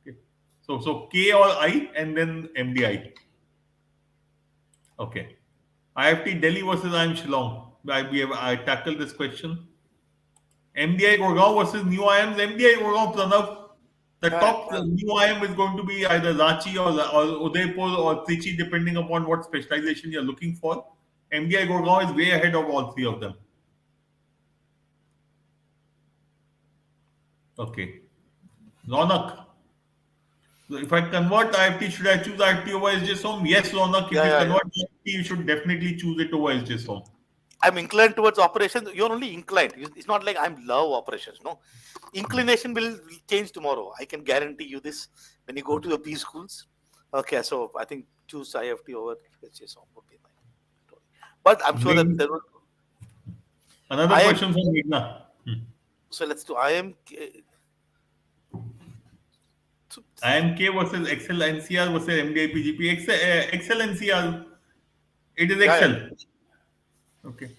Okay. So K or I and then MDI. Okay. IFT Delhi versus IIM Shillong. I tackled this question. MDI Gurgaon versus new IIMs. MDI Gurgaon, Pranav. The top new IIM is going to be either Ranchi or Udaipur or Trichy, depending upon what specialization you're looking for. MDI Gurgaon is way ahead of all three of them. Okay. Ronak. So if I convert IFT, should I choose IFT over SJSOM? Yes, Ronak. If you convert IFT, you should definitely choose it over SJSOM. I'm inclined towards operations. You're only inclined. It's not like I'm love operations. No, inclination will change tomorrow. I can guarantee you this. When you go to the B schools, okay. So I think choose IFT over HSO would be mine. But I'm sure that there will. Another question from Meghna. So let's do IIM. IMK versus Excel NCR versus MDI PGP. Excel NCR. It is Excel. Okay.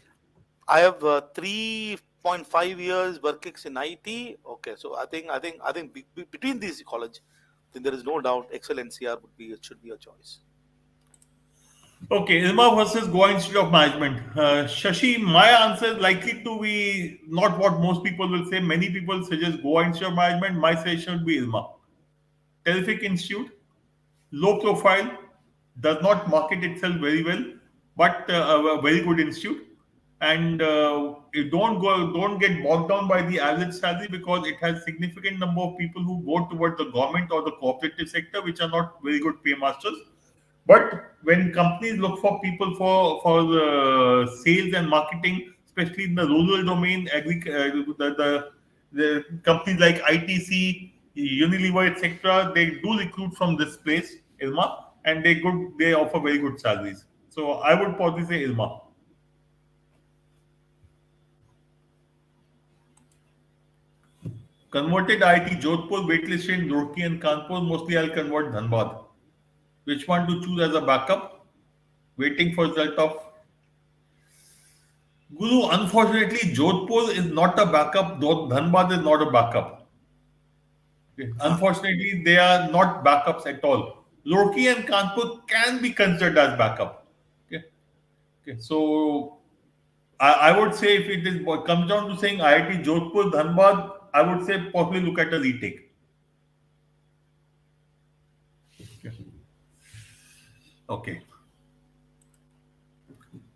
I have 3.5 years working in IT. Okay, so I think between these college, then there is no doubt Excel NCR should be a choice. Okay, ILMA versus Goa Institute of Management. Shashi, my answer is likely to be not what most people will say. Many people suggest Goa Institute of Management. My suggestion would be ILMA. Terrific institute, low profile, does not market itself very well, but a very good institute. And you don't get bogged down by the average salary because it has significant number of people who go towards the government or the cooperative sector, which are not very good paymasters. But when companies look for people for the sales and marketing, especially in the rural domain, the companies like ITC, Unilever, etc., they do recruit from this place, ILMA, and they offer very good salaries. So I would probably say ILMA. Converted IIT Jodhpur, waitlisted in Roorkee and Kanpur. Mostly I'll convert Dhanbad. Which one to choose as a backup? Waiting for result of Guru, unfortunately, Jodhpur is not a backup, though Dhanbad is not a backup. Okay. Huh. Unfortunately, they are not backups at all. Roorkee and Kanpur can be considered as backup. Okay. Okay. So I would say if it is comes down to saying IIT Jodhpur, Dhanbad, I would say possibly look at a retake. Okay. Okay.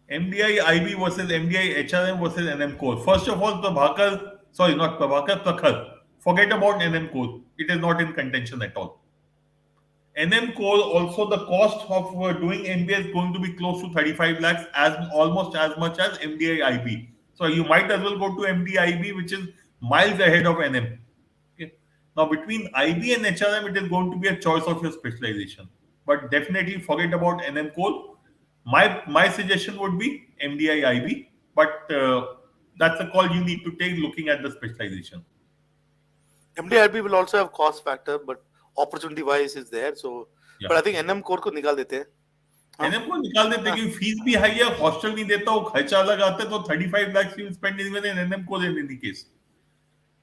MDI IB versus MDI HRM versus NM core. First of all, Prabhakar, sorry, not Prabhakar, Prakhar. Forget about NM core. It is not in contention at all. NM core also the cost of doing MBA is going to be close to 35 lakhs, as almost as much as MDI IB. So you might as well go to MDI IB, which is miles ahead of NM. Okay. Now between IB and HRM, it is going to be a choice of your specialization. But definitely forget about NM core. My suggestion would be MDI IB, but that's a call you need to take looking at the specialization. MDIB will also have cost factor, but opportunity wise is there. So, Yeah. but I think NM core को निकाल देते हैं. हाँ? NM को निकाल देते हाँ. क्योंकि फीस भी हाई है, हॉस्टल नहीं देता, वो खर्चा अलग आता है, तो 35 lakhs you will spend even in NM को in any case.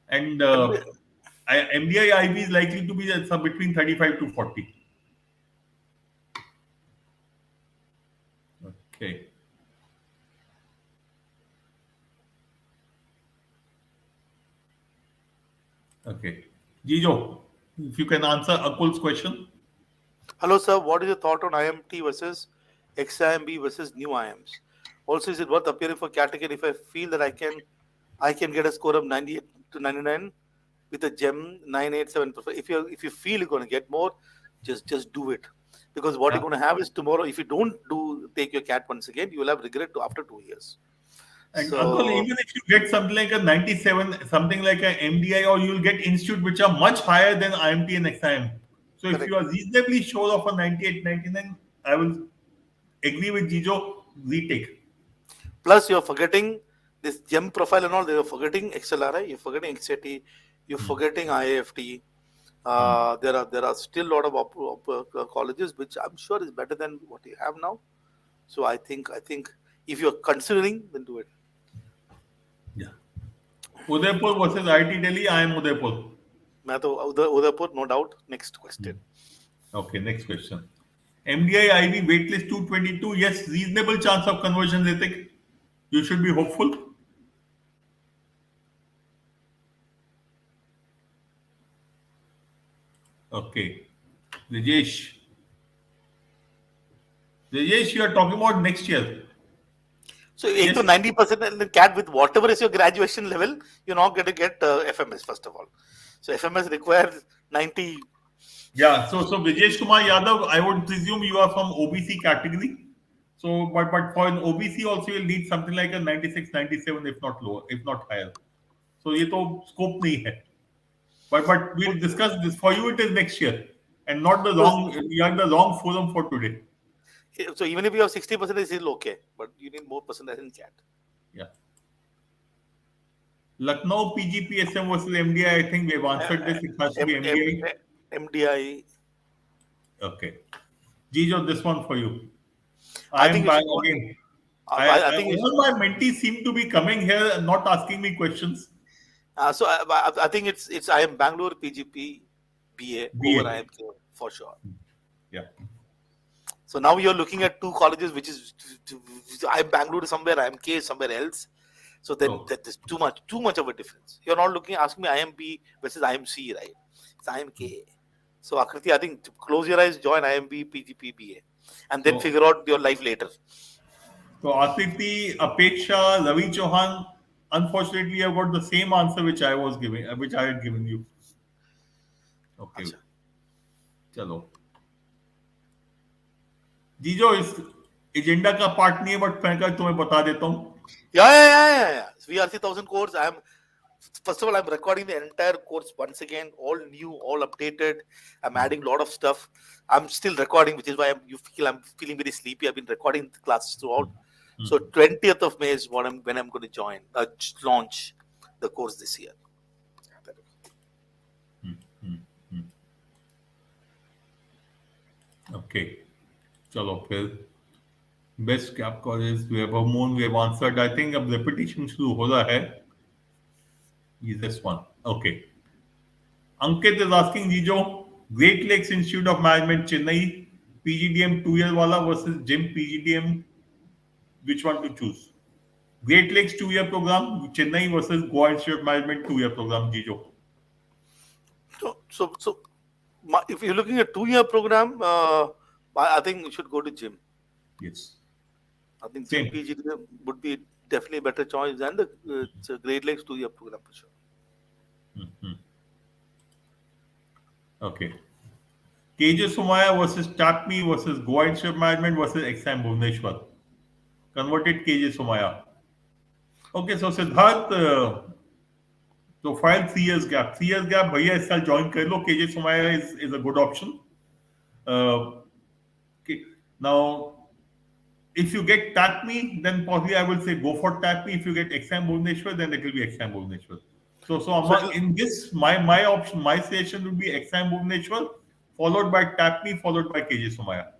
And MBA, MDI IB is likely to be some between 35 to 40. Okay. Okay. Gejo, if you can answer Akul's question. Hello, sir. What is your thought on IMT versus XIMB versus new IIMs? Also, is it worth appearing for category if I feel that I can get a score of 98 to 99 with a GEM 987? If you feel you're going to get more, just do it, because what Yeah. you're going to have is tomorrow. If you don't take your CAT once again, you will have regret after 2 years. And Uncle, So even if you get something like a 97, something like an MDI, or you'll get institute which are much higher than IMT and XIM. So if correct. you are reasonably sure of a 98, 99, I will agree with Jijo, retake. Plus, you're forgetting this GEM profile and all. You're forgetting XLRI. You're forgetting XAT. You're Hmm. forgetting IAFT. Hmm. There are still a lot of colleges which I'm sure is better than what you have now. So I think if you're considering, then do it. Yeah. Udaipur versus IIT Delhi, I am Udaipur. मैं तो Udaipur, no doubt. Next question. Okay, next question. MDI IB waitlist 222. Yes, reasonable chance of conversion, Ritik. You should be hopeful. Okay. Rajesh. Rajesh, you are talking about next year. So, एक तो Yes. 90% and the CAT with whatever is your graduation level, you're not going to get FMS first of all. So FMS requires 90. Yeah. So Rajesh Kumar Yadav, I would presume you are from OBC category. So, but for an OBC also you'll need something like a 96, 97, if not lower, if not higher. So ये तो scope नहीं है. But we'll discuss this. For you, it is next year, and not the So, wrong. You are the wrong forum for today. so even if you have 60%, it's still okay, but you need more percentage in CAT. Yeah. Lucknow PGPSM versus MDI. I think we've answered this. It has to be MDI. MDI. Okay. Gijo, this one for you. I I am think you back should go. again. I think you should. All my mentees seem to be coming here and not asking me questions. So I think it's IIM Bangalore PGP BA over BA. IIM for sure. Yeah. So now you're looking at two colleges, which is IIM Bangalore somewhere, IIM somewhere else. So then Oh. that is too much of a difference. You're not asking me IMB versus IMC, right? It's IMK. So Akriti, I think to close your eyes, join IMB, PGP, BA, and then So, figure out your life later. so Atiti, Apeksha, Ravi Chauhan. Unfortunately, I've got the same answer which I was giving, which I had given you. Okay. अच्छा. चलो. जीजो इस agenda का part नहीं है, but मैं तुम्हें बता देता हूँ. Yeah. VRC 1000 course. First of all, I'm recording the entire course once again, all new, all updated. I'm adding a lot of stuff. I'm still recording, which is why I'm feeling very sleepy. I've been recording the classes throughout. So 20th of May is when I'm going to join, launch the course this year. Okay, चलो फिर Best gap colleges, we have Hormone, we have answered. I think अब repetition शुरू हो रहा है. Easiest one. Okay. Ankit is asking Jijo, Great Lakes Institute of Management, Chennai, PGDM 2 year wala versus GYM PGDM, which one to choose? Great Lakes 2 year program, Chennai versus Goa Institute of Management 2 year program, Jijo. So if you're looking at 2 year program, I think you should go to gym. Yes. I think gym Same. PGDM would be definitely a better choice than the Great Lakes 2 year program for sure. Mhm. Okay. KJ Sumaya versus TAPME versus Goa Institute of Management versus XM Bhubaneswar. Converted KJ Sumaya. Okay, so Siddharth, so file 3 years gap. 3 years gap, भैया इस साल join कर लो. KJ Sumaya is a good option. Okay. Now, if you get TAPME, then probably I will say go for TAPME. If you get exam Bhubaneswar, then it will be exam Bhubaneswar. So in this, my option, my suggestion would be exam Bhubaneswar, followed by TAPME, followed by KJ Sumaya.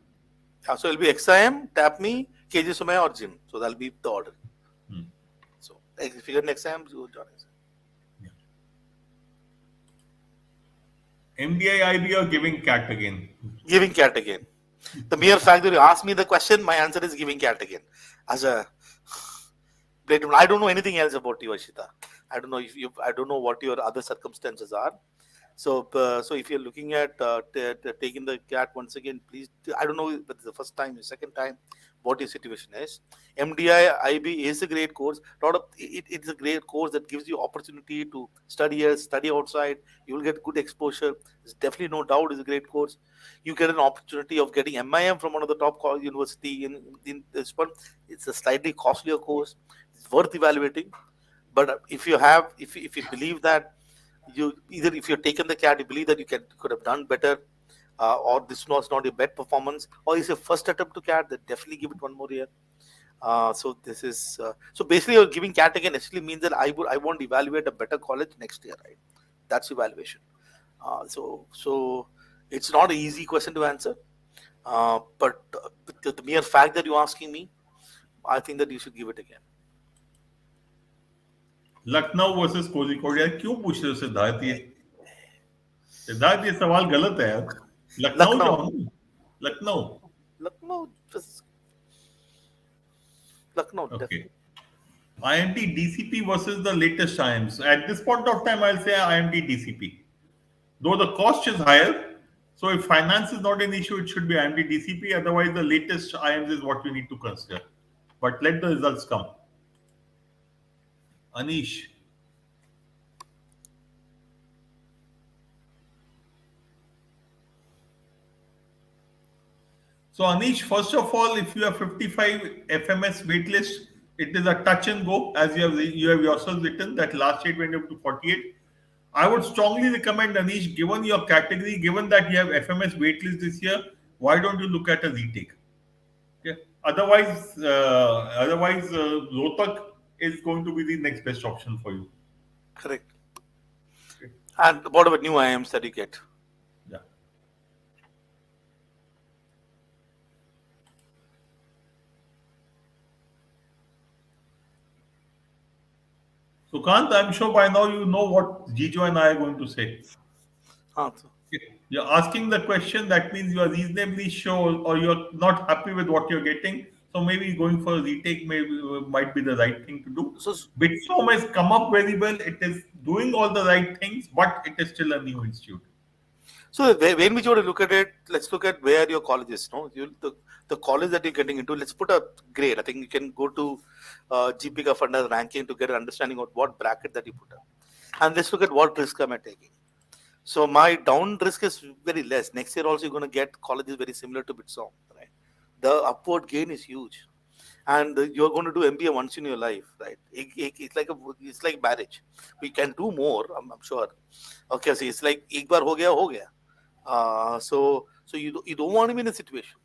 Yeah, so it'll be XIM, TAPME, KJ Sumaya, or gym. So that'll be the order. So if you get an exam, you join exam. MBA IB or giving CAT again? Giving CAT again. The mere fact that you asked me the question, my answer is giving CAT again. As a I don't know anything else about you, Ashita. I don't know I don't know what your other circumstances are. So if you're looking at taking the CAT once again, please. I don't know if it's the first time, the second time, what your situation is. MDI IB is a great course. It's a great course that gives you opportunity to study here, study outside. You will get good exposure. There's definitely no doubt it's a great course. You get an opportunity of getting MIM from one of the top university in this one. It's a slightly costlier course. It's worth evaluating. But if you believe that if you're taken the CAT, you believe that you could have done better, or this was not your best performance, or it's your first attempt to CAT, then definitely give it one more year. So this is so basically you're giving CAT again actually means that I won't evaluate a better college next year, right? That's evaluation. So it's not an easy question to answer, but the mere fact that you're asking me, I think that you should give it again. Lucknow versus Kozhikode. यार क्यों पूछ रहे हो सिद्धार्थ? ये सवाल गलत है यार. लखनऊ जाओ ना. Lucknow. Lucknow, Okay. definitely. IMT DCP versus the latest IIMs. At this point of time, I'll say IMT DCP. Though the cost is higher, so if finance is not an issue, it should be IMT DCP. Otherwise, the latest IIMs is what you need to consider. But let the results come. Anish. So Anish, first of all, if you have 55 FMS waitlist, it is a touch and go, as you have yourself written that last year it went up to 48. I would strongly recommend Anish, given your category, given that you have FMS waitlist this year, why don't you look at a retake? Okay. Otherwise, Rohtak is going to be the next best option for you. Correct. Okay. And what about new IIMs that you get? Yeah. So Kant, I'm sure by now you know what Gejo and I are going to say. You're asking the question, that means you are reasonably sure or you're not happy with what you're getting. So maybe going for a retake might be the right thing to do. So Bitsom has come up very well. It is doing all the right things, but it is still a new institute. So when we try to look at it, let's look at where your college is. No, the college that you're getting into. Let's put a grade. I think you can go to GPK Funda's ranking to get an understanding of what bracket that you put up, and let's look at what risk am I taking. So my down risk is very less. Next year also you're going to get colleges very similar to Bitsom, right? The upward gain is huge, and you're going to do MBA once in your life, right? It's like marriage. We can do more, I'm sure. Okay, so it's like एक बार हो गया. So you don't want to be in a situation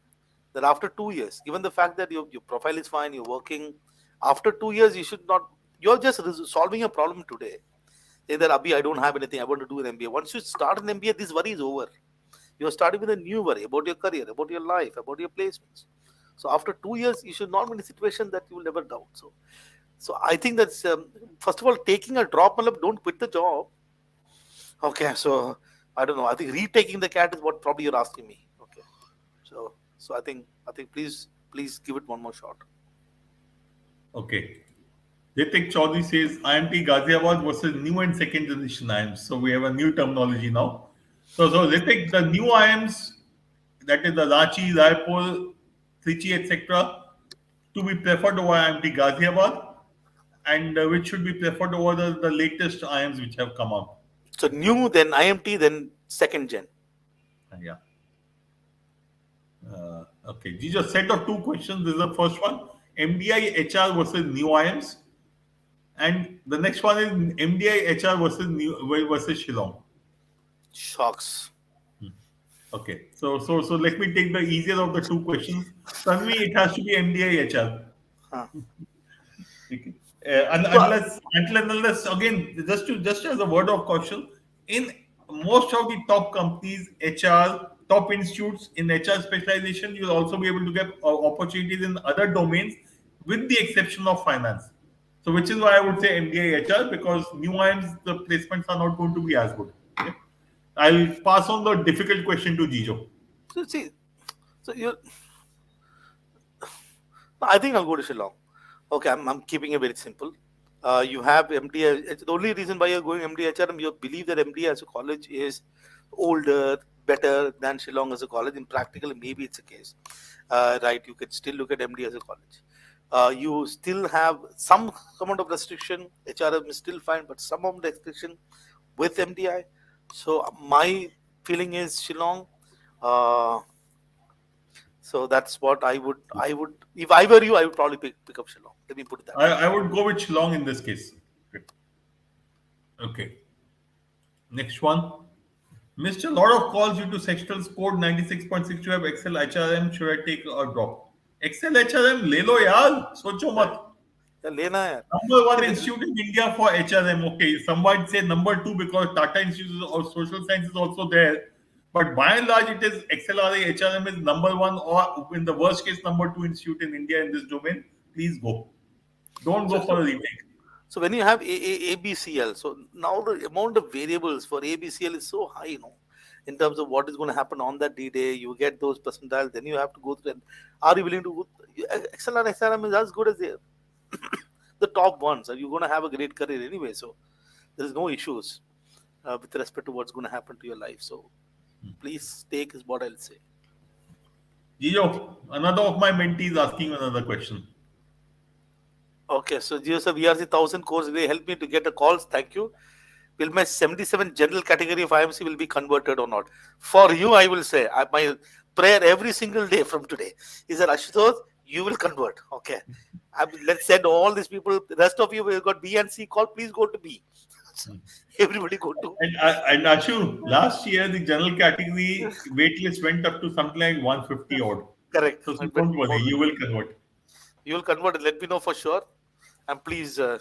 that after 2 years, given the fact that your profile is fine, you're working, after 2 years you're just solving a problem today. Say that Abhi, I don't have anything, I want to do an MBA. Once you start an MBA, this worry is over. You're starting with a new worry about your career, about your life, about your placements. So after 2 years, you should not be in a situation that you will never doubt. So I think that's first of all taking a drop. Matlab, don't quit the job. Okay, so I don't know. I think retaking the cat is what probably you're asking me. Okay, so I think please give it one more shot. Okay. Ritik Chaudhary says IMT Ghaziabad versus new and second generation IIMs. So we have a new terminology now. So Ritik, the new IIMs, that is the Ranchi, Raipur, Trichy, etc., to be preferred over IMT Ghaziabad, and which should be preferred over the latest IIMs which have come up. So new, then IMT, then second gen. Yeah. Okay. These are set of two questions. This is the first one: MDI HR versus new IIMs, and the next one is MDI HR versus versus Shillong. Shocks. Okay. So let me take the easier of the two questions. Tanvi, it has to be MDI HR. Huh. Okay. So, Unless again, just as a word of caution, in most of the top companies, HR top institutes in HR specialization, you'll also be able to get opportunities in other domains, with the exception of finance. So, which is why I would say MBA HR, because new IIMs the placements are not going to be as good. Okay? I'll pass on the difficult question to Gejo. so see, so you, I think I'll go to Shillong. Okay, I'm keeping it very simple. You have MD. The only reason why you're going MD HRM, you believe that MD as a college is older, better than Shillong as a college. In practical, maybe it's a case, right? You can still look at MD as a college. You still have some amount of restriction. HRM is still fine, but some amount of restriction with MDI. So my feeling is Shillong. Uh, so that's what I would if I were you, I would probably pick up Shillong. Let me put it that way. I would go with Shillong in this case. Okay. Okay. Next one. Missed a lot of calls due to sectionals code 96.6 to Excel HRM. Should I take or drop? Excel HRM ले लो यार, सोचो Yeah, मत. yeah, लेना है यार. Number See, one institute in India for HRM. Okay, some might say number two because Tata Institute of Social Science is also there. But by and large, it is XLRA HRM is number one, or in the worst case, number two institute in India in this domain. Please go. Don't so, go so for a retake. so when you have ABCL, so now the amount of variables for ABCL is so high, in terms of what is going to happen on that D-Day. You get those percentiles, then you have to go through. And are you willing to go? XLR and XRM is as good as the top ones. And you're going to have a great career anyway. So there is no issues with respect to what's going to happen to your life. So please take is what I'll say. Gio, another of my mentees asking another question. Okay, so GSA VRC 1000 course, they help me to get a calls. Thank you. Will my 77 general category of IMC will be converted or not? For you, I will say, my prayer every single day from today is that Ashutosh, you will convert. Okay. Let's send all these people, the rest of you will got B and C call, please go to B. Everybody go to. And Ashu, last year the general category waitlist went up to something like 150 odd. Correct. So But don't worry, more than you will convert. you will convert, let me know for sure. And please, yeah,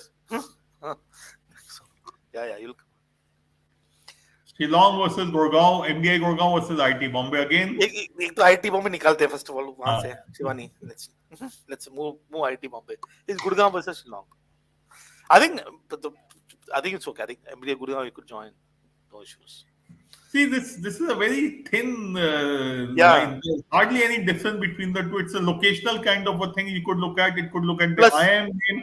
you'll. Shillong versus Gurgaon, MDI Gurgaon versus IT Bombay again. एक तो IT Bombay निकालते हैं first of all वहां से हाँ. Shivani let's move IT Bombay is Gurgaon versus Shillong I think it's okay I think MBA Gurgaon you could join no issues See, this is a very thin या line. There's hardly any difference between the two. It's a locational kind of a thing you could look at. It could look at the plus IIM name,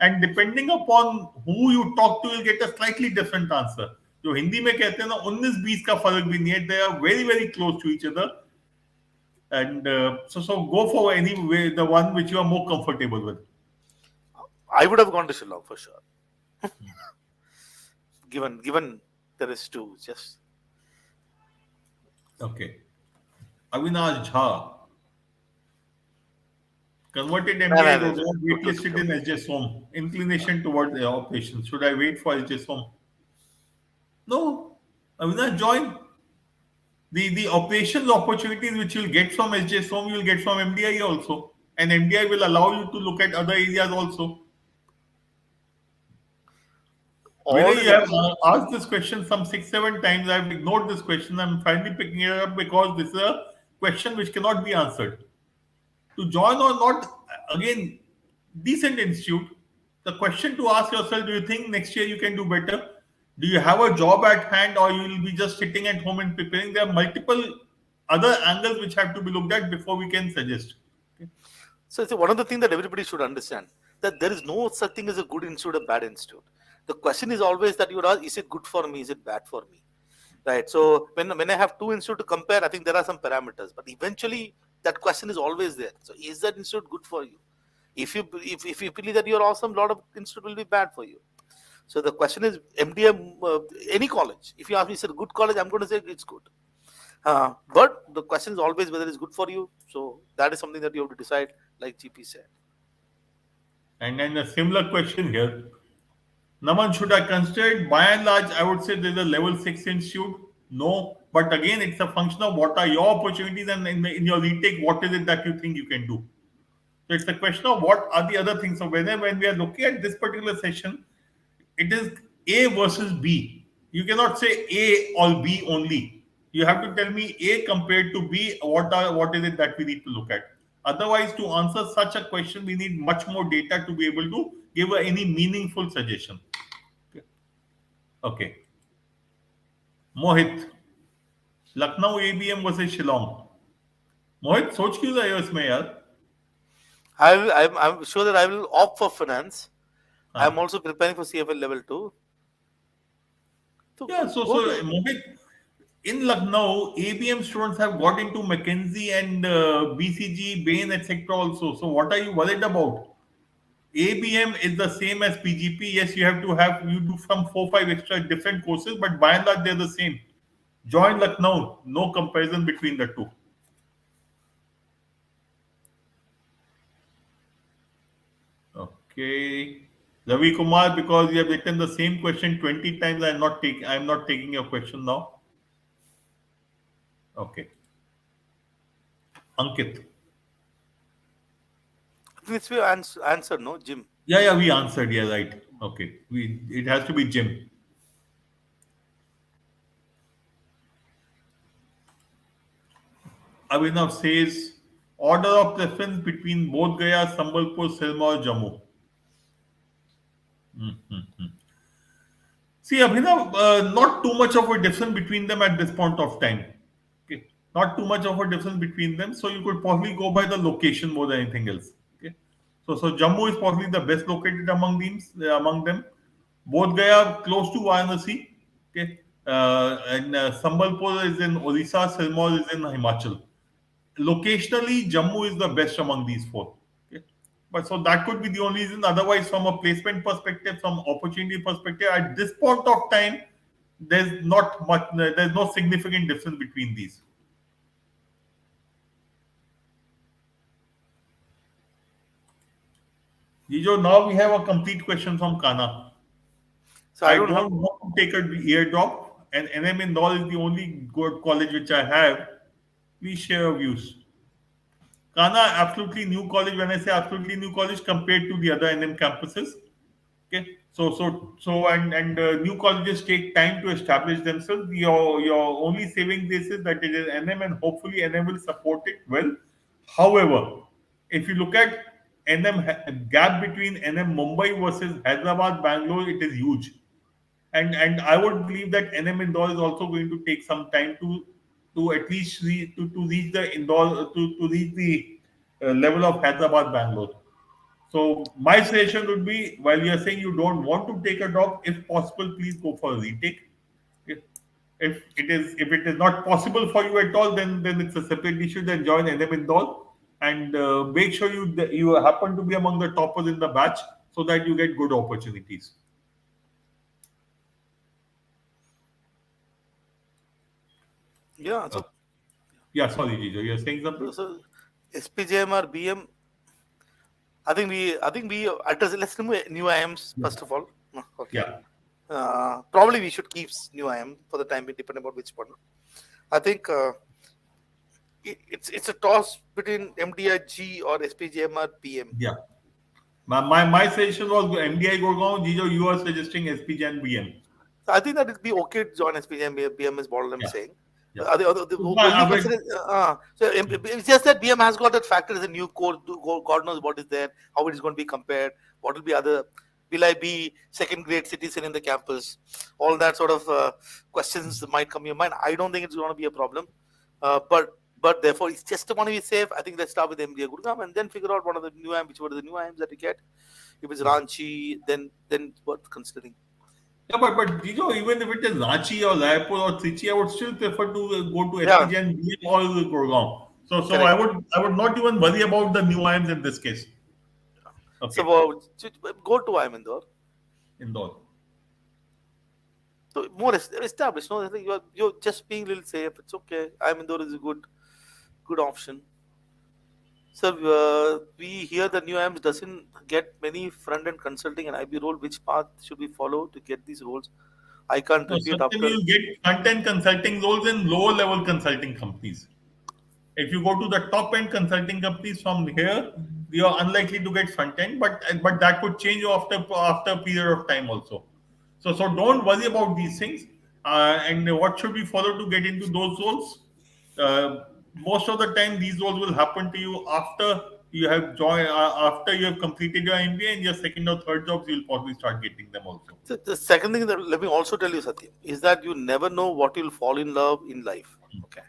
and depending upon who you talk to, you'll get a slightly different answer. जो हिंदी में कहते हैं ना 19-20 का फर्क भी नहीं है. They are very very close to each other, and so go for any way the one which you are more comfortable with. I would have gone to Shillong for sure given there is two just Okay, Avinash Jha converted no, MBA no, Gurgaon, waitlisted in SJ Som. Inclination towards the operations. Should I wait for SJ Som? No, Avinash, join. The operations opportunities which you'll get from SJ Som, you'll get from MDI also. And MDI will allow you to look at other areas also. all Vinay, this you have asked this question some 6-7 times. I've ignored this question. I'm finally picking it up because this is a question which cannot be answered. To join or not, again, decent institute. The question to ask yourself: do you think next year you can do better? Do you have a job at hand, or you will be just sitting at home and preparing? There are multiple other angles which have to be looked at before we can suggest. Okay. So it's one of the things that everybody should understand, that there is no such thing as a good institute or bad institute. The question is always that you would ask, is it good for me? Is it bad for me? Right. So when I have two institutes to compare, I think there are some parameters, but eventually that question is always there. So is that institute good for you? If you believe that you're awesome, a lot of institute will be bad for you. So the question is MDM, any college. If you ask me, is it a good college? I'm going to say it's good. But the question is always whether it's good for you. So that is something that you have to decide, like GP said. And then a similar question here. Naman, should I consider it? By and large, I would say there's a level 6 institute. No. But again, it's a function of what are your opportunities, and in your retake, what is it that you think you can do. So it's a question of what are the other things. So when we are looking at this particular session, it is A versus B. You cannot say A or B only. You have to tell me A compared to B. What is it that we need to look at? Otherwise, to answer such a question, we need much more data to be able to give any meaningful suggestion. Okay. Mohit, Lucknow ABM versus Shillong. मोहित सोच क्यों रहे हो इसमें यार? I'm sure that I will opt for finance. हाँ. I'm also preparing for CFL level 2. Yeah, so Mohit, in Lucknow, ABM students have got into McKinsey and BCG, Bain, etc. also. So what are you worried about? ABM is the same as PGP. Yes, you do some 4-5 extra different courses, but by and large they're the same. Join Lucknow. No comparison between the two. Okay. Ravi Kumar, because you have written the same question 20 times, I'm not taking your question now. Okay. Ankit. I think it's your answer, no, Jim? Yeah, we answered. Yeah, right. Okay. It has to be Jim. Abhinav says, order of preference between Bodh Gaya, Sambalpur, Sirmaur, Jammu. Mm-hmm. See, Abhinav, not too much of a difference between them at this point of time. Okay. Not too much of a difference between them. So you could probably go by the location more than anything else. Okay. So Jammu is probably the best located among them. Bodh Gaya close to Varanasi. Okay. And Sambalpur is in Odisha, Sirmaur is in Himachal. Locationally, Jammu is the best among these four. Okay. But so that could be the only reason. Otherwise, from a placement perspective, from opportunity perspective, at this point of time, there's not much. There's no significant difference between these. Gejo, now we have a complete question from Kana. So I don't want to take a airdrop, and NM Indore is the only good college which I have. Please share your views. Kana, absolutely new college. When I say absolutely new college, compared to the other NM campuses, okay. And new colleges take time to establish themselves. Your only saving this is that it is NM, and hopefully NM will support it well. However, if you look at gap between NM Mumbai versus Hyderabad Bangalore, it is huge. And I would believe that NM Indore is also going to take some time to at least to reach the Indore to reach the level of Hyderabad Bangalore. So my suggestion would be, while you are saying you don't want to take a drop, if possible, please go for a retake. If if it is not possible for you at all, then it's a separate issue. Then join NM Indore and make sure you happen to be among the toppers in the batch so that you get good opportunities. yeah. So Yeah, sorry, Jijo, you're saying something? so SPJM or BM. I think we address. Let's remove new IMs first of all. Okay. Yeah. Probably we should keep new IM for the time being, depending on which one. I think it's a toss between MDIG or SPJM or PM. Yeah. My suggestion was MDI Gurgaon. Jijo, you are suggesting SPJ and BM. So I think that it'd be okay to join SPJM. BM is what I'm Yeah. saying. Yeah. The So, only concern is, it's just that BM has got that factor as a new core. God knows what is there, how it is going to be compared, what will be other. Will I be second grade citizen in the campus? All that sort of questions might come in your mind. I don't think it's going to be a problem. But therefore, it's just want to be safe. I think let's start with MBA Gurgaon and then figure out what are the new IIMs, which were the new IIMs that you get. If it's yeah. Ranchi, then worth considering. Yeah, but even if it is Ranchi or Raipur or Trichy, I would still prefer to go to Yeah, HPJ and BM or Gurgaon. So correct. I would not even worry about the new IIMs in this case. So Okay, go to IIM Indore. Indore. So more established. No, you're just being a little safe. It's okay. IIM Indore is a good option. So we hear the new IIMs doesn't get many front end consulting and IB role. Which path should we follow to get these roles? I can't No, repeat Satyam, after. you'll get front-end consulting roles in lower level consulting companies. If you go to the top end consulting companies from here, you are unlikely to get front end, but that could change after a period of time also. So don't worry about these things. And what should we follow to get into those roles? Most of the time, these roles will happen to you after you have joined, after you have completed your MBA, and your second or third jobs, you'll probably start getting them also. The second thing that let me also tell you, Satyam, is that you never know what you'll fall in love in life. Okay.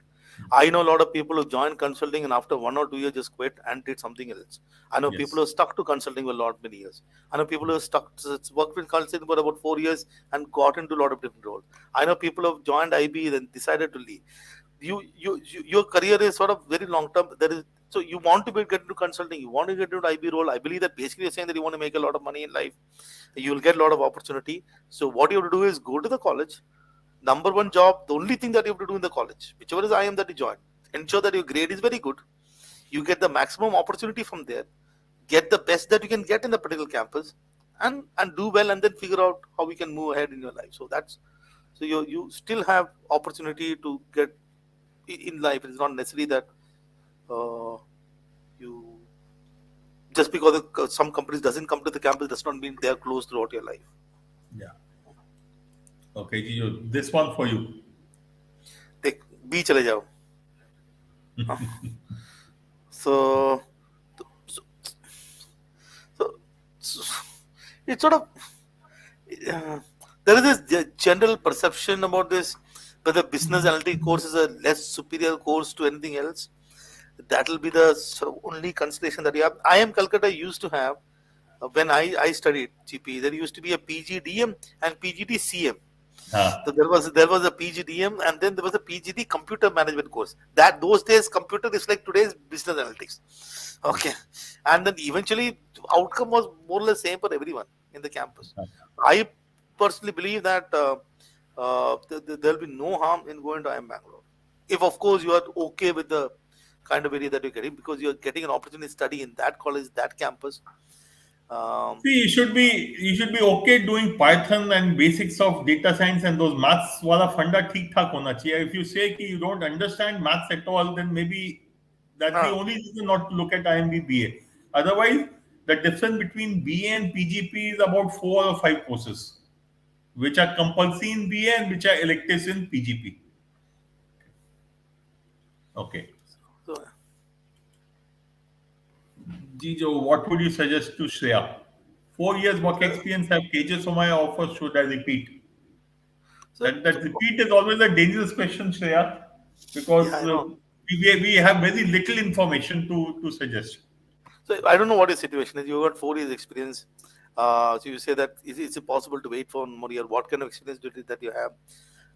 I know a lot of people who joined consulting and after 1 or 2 years just quit and did something else. I know people Yes. who are stuck to consulting for a lot many years. I know people who are stuck worked with consulting for about 4 years and got into a lot of different roles. I know people who have joined IB then decided to leave. Your career is sort of very long term. There is so you want to get into consulting, you want to get into IB role. I believe that basically you're saying that you want to make a lot of money in life. You'll get a lot of opportunity. So what you have to do is go to the college. Number one job, the only thing that you have to do in the college, whichever is IIM that you join, ensure that your grade is very good. You get the maximum opportunity from there. Get the best that you can get in the particular campus, and do well, and then figure out how we can move ahead in your life. So that's so you still have opportunity to get in life. It's not necessary that you just because some companies doesn't come to the campus does not mean they are closed throughout your life. Yeah. Okay, Gio, this one for you. Take B चले जाओ. So, so, so, so it's sort of there is this general perception about this whether business analytic course is a less superior course to anything else. That will be the sort of only consideration that you have. IIM Calcutta used to have when I studied GP. There used to be a PGDM and PGDCM. So Ah, there was a PGDM and then there was a PGD computer management course. That those days computer is like today's business analytics. Okay, and then eventually outcome was more or less same for everyone in the campus. I personally believe that there'll be no harm in going to IIM Bangalore, if of course you are okay with the kind of area that you're getting because you're getting an opportunity to study in that college, that campus. Um, See, you should be okay doing Python and basics of data science and those maths wala funda theek thak hona chahiye. If you say कि you don't understand maths at all, then maybe that's the uh, only reason not to look at IMB BA. Otherwise, the difference between BA and PGP is about 4 or 5 courses, which are compulsory in BA and which are electives in PGP. Okay. so, Jijo, what would you suggest to Shreya? 4 years work so, experience have KJ Somaya offers, should I repeat? so, That so repeat is always a dangerous question, Shreya, yeah, because I know. we have very little information to suggest. So I don't know what your situation is. You got 4 years experience. So you say that is it possible to wait for 1 more year? What kind of experience that you have?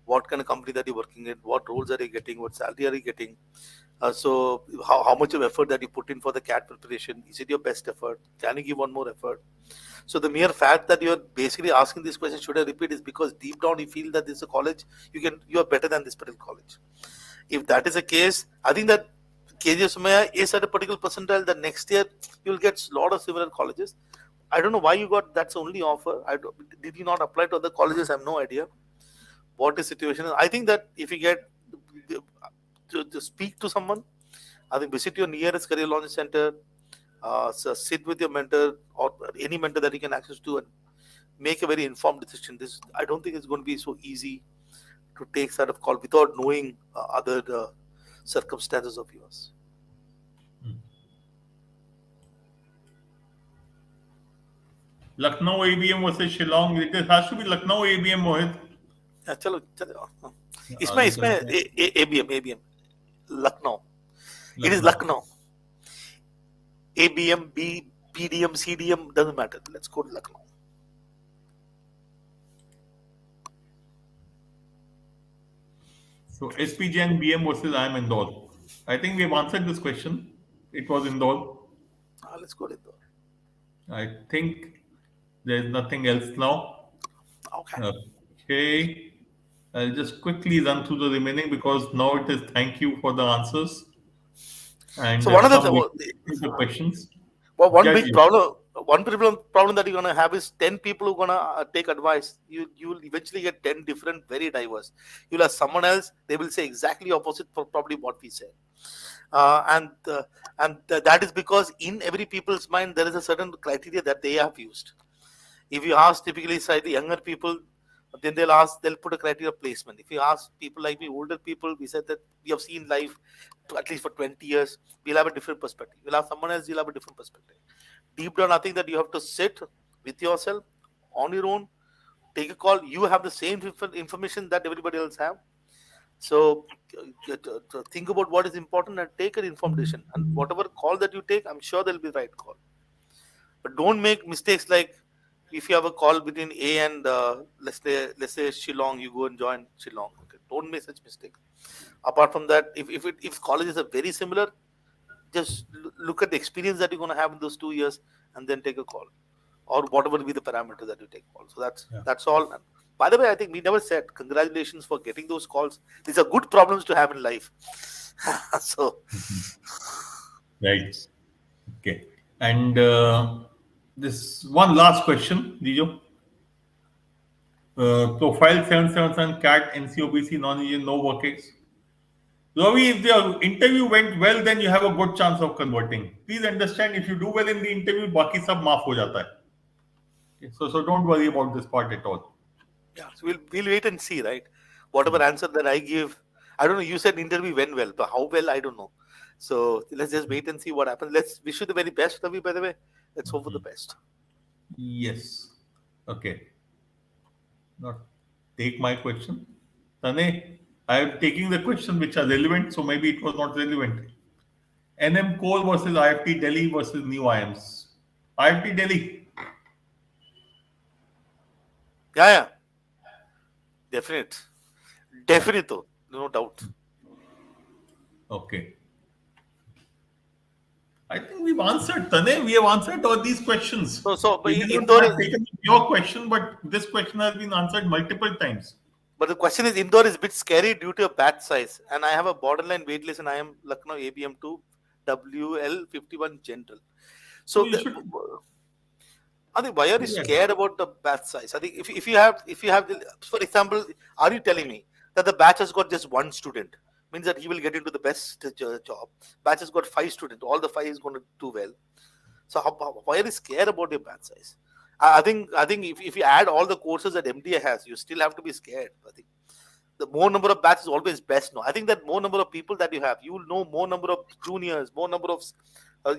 What kind of company that you're working in? What roles are you getting? What salary are you getting? So how much of effort that you put in for the CAT preparation? Is it your best effort? Can you give one more effort? So the mere fact that you're basically asking this question, should I repeat, is because deep down you feel that this is a college you are better than this particular college. If that is the case, I think that KJ Sumaya is at a particular percentile. The next year you'll get a lot of similar colleges. I don't know why you got that's the only offer. Did you not apply to other colleges? I have no idea what the situation is. I think that if you get to speak to someone, I think visit your nearest career launch center, so sit with your mentor or any mentor that you can access to, and make a very informed decision. This I don't think it's going to be so easy to take sort of call without knowing other circumstances of yours. Lucknow ABM versus Shillong. It has to be Lucknow ABM, Mohit. चलो चलो इसमें आगे इसमें चलते हैं. ABM Lucknow. It is Lucknow. Lucknow. ABM, PDM, CDM doesn't matter. Let's go to Lucknow. So SPJ and BM versus IIM Indore. I think we have answered this question. It was Indore. Let's go to Indore. I think there's nothing else now. Okay. Okay. I'll just quickly run through the remaining because now it is thank you for the answers. And So one of some the questions. well, one Judge big you. problem that you're gonna have is 10 people who are gonna take advice. You will eventually get 10 different, very diverse. You'll have someone else. They will say exactly opposite for probably what we said. That is because in every people's mind there is a certain criteria that they have used. If you ask typically slightly younger people, then they'll put a criteria of placement. If you ask people like me, older people, we said that we have seen life at least for 20 years, we'll have a different perspective. We'll have someone else, you'll have a different perspective. Deep down, I think that you have to sit with yourself on your own, take a call. You have the same information that everybody else have. So think about what is important and take an informed decision. And whatever call that you take, I'm sure there'll be the right call. But don't make mistakes like if you have a call between A and let's say Shillong, you go and join Shillong. Okay, don't make such mistakes. Apart from that, if colleges are very similar, just look at the experience that you're going to have in those 2 years and then take a call, or whatever will be the parameter that you take call. So that's all. And by the way, I think we never said congratulations for getting those calls. These are good problems to have in life. So Right. Okay. And this one last question, Gejo. Profile 777 CAT NCOBC non-Indian no workings. Ravi, if the interview went well, then you have a good chance of converting. Please understand, if you do well in the interview, बाकी सब माफ हो जाता है. Okay, so don't worry about this part at all. yeah, so we'll wait and see, right? Whatever answer that I give, I don't know. You said interview went well, but how well I don't know. So let's just wait and see what happens. Let's wish you the very best, Ravi. By the way, let's hope for the best. Yes. Okay. Not take my question. Tane, I am taking the question which are relevant, so maybe it was not relevant. NM Core versus IFT Delhi versus new IIMs. IFT Delhi. Yeah. Definite, no doubt. Okay. I think we've answered, Tane. We have answered all these questions. But We may not Indore have taken your question, but this question has been answered multiple times. But the question is, Indore is a bit scary due to a batch size, and I have a borderline wait list, and I am Lucknow ABM 2 WL51 General. So I think why are you scared about the batch size? I think if you have, for example, are you telling me that the batch has got just one student? Means that he will get into the best job. Batch has got 5 students. All the 5 is going to do well. So why are you scared about your batch size? I think if you add all the courses that MBA has, you still have to be scared. I think the more number of batches is always best. No, I think that more number of people that you have, you will know more number of juniors, more number of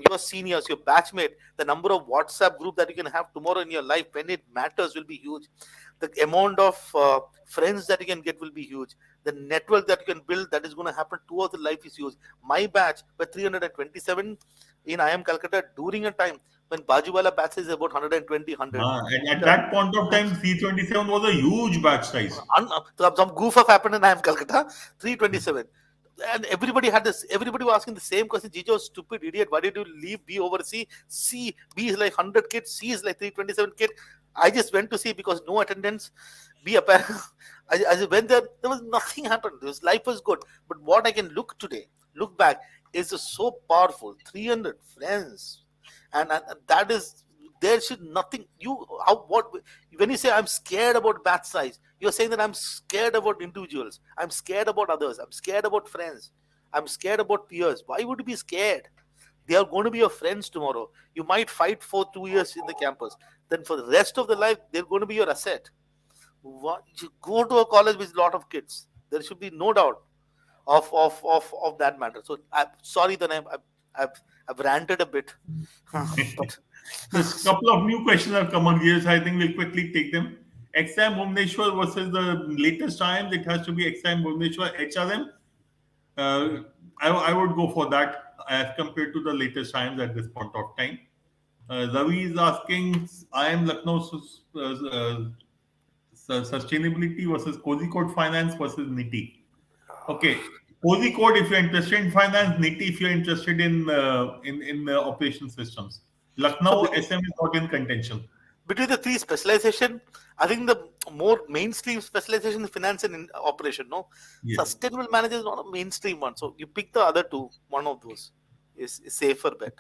your seniors, your batchmate. The number of WhatsApp group that you can have tomorrow in your life when it matters will be huge. The amount of friends that you can get will be huge. The network that you can build that is going to happen towards the life is huge. My batch were 327 in IIM Calcutta during a time when Bajuwala batch is about 120, 100. And at that point of time, C27 was a huge batch size. Some goof up happened in IIM Calcutta, 327. And everybody was asking the same question. Gejo, stupid idiot, why did you leave B over C? B is like 100 kids, C is like 327 kids. I just went to C because no attendance. B apparently, I went there was nothing happened. Life was good. But what I can look back, is so powerful. 300 friends. And that is, there should nothing, when you say I'm scared about batch size, you're saying that I'm scared about individuals. I'm scared about others. I'm scared about friends. I'm scared about peers. Why would you be scared? They are going to be your friends tomorrow. You might fight for 2 years in the campus. Then for the rest of the life, they're going to be your asset. You go to a college with a lot of kids. There should be no doubt of that matter. So I'm sorry that I've ranted a bit, but There's a couple of new questions have come on here, so I think we'll quickly take them. XIM Bhubaneswar versus the latest times, it has to be XIM Bhubaneswar HRM. Uh, I would go for that as compared to the latest times at this point of time. Ravi is asking, I am Lucknow Sustainability versus Kozhikode Finance versus Niti. Okay, Kozhikode if you're interested in finance, Niti if you're interested in operation systems. so Lucknow SM is not in contention. between the three specialization, I think the more mainstream specialization is finance and operation. No, Yes. sustainable manager is not a mainstream one. So you pick the other two. One of those is safer bet.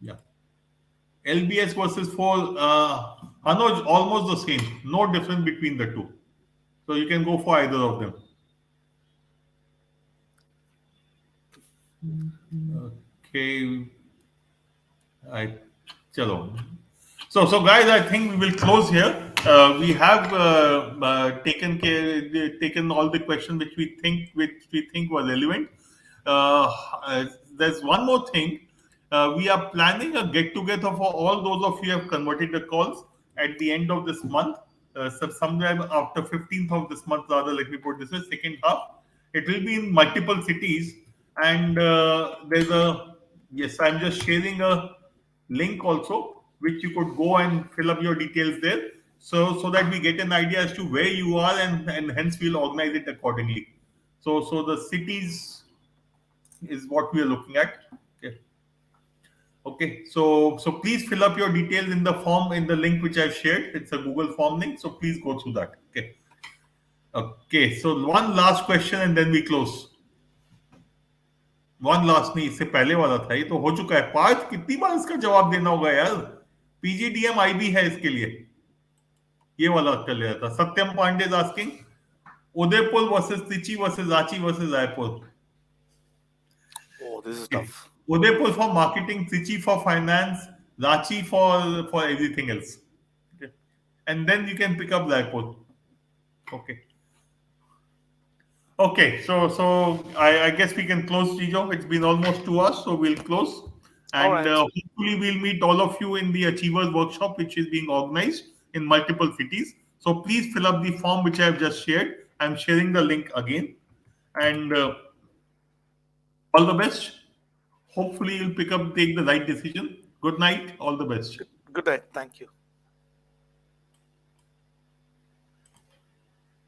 Yeah. LBS versus for Anuj, almost the same. No difference between the two. So you can go for either of them. Okay. I chalo. So guys, I think we will close here. We have taken all the questions which we think were relevant. Uh, there's one more thing. We are planning a get together for all those of you who have converted the calls at the end of this month. So sometime after 15th of this month, rather, let me put this as second half. It will be in multiple cities, and there's a yes. I'm just sharing a link also, which you could go and fill up your details there, so that we get an idea as to where you are, and hence we'll organize it accordingly. So the cities is what we are looking at. Okay. Okay, so please fill up your details in the form in the link which I've shared. It's a Google form link, so please go through that. Okay. Okay, so one last question and then we close. One last नहीं, इससे पहले वाला था, ये तो हो चुका है। पांच कितनी बार इसका जवाब देना होगा यार? पीजीडीएम आईबी है इसके लिए। ये वाला कर लिया था। Satyam Pandey is asking Udaipur versus Trichy versus Ranchi versus Raipur. Oh, this is tough. Udaipur for marketing, Trichy for finance, Ranchi for everything else. Okay. And then you can pick up Raipur. Okay. Okay. So I guess we can close, Jijo. It's been almost 2 hours, so we'll close. All And right. hopefully we'll meet all of you in the Achievers Workshop, which is being organized in multiple cities. So please fill up the form which I have just shared. I'm sharing the link again. And all the best. Hopefully you'll take the right decision. Good night. All the best. Good night. Thank you.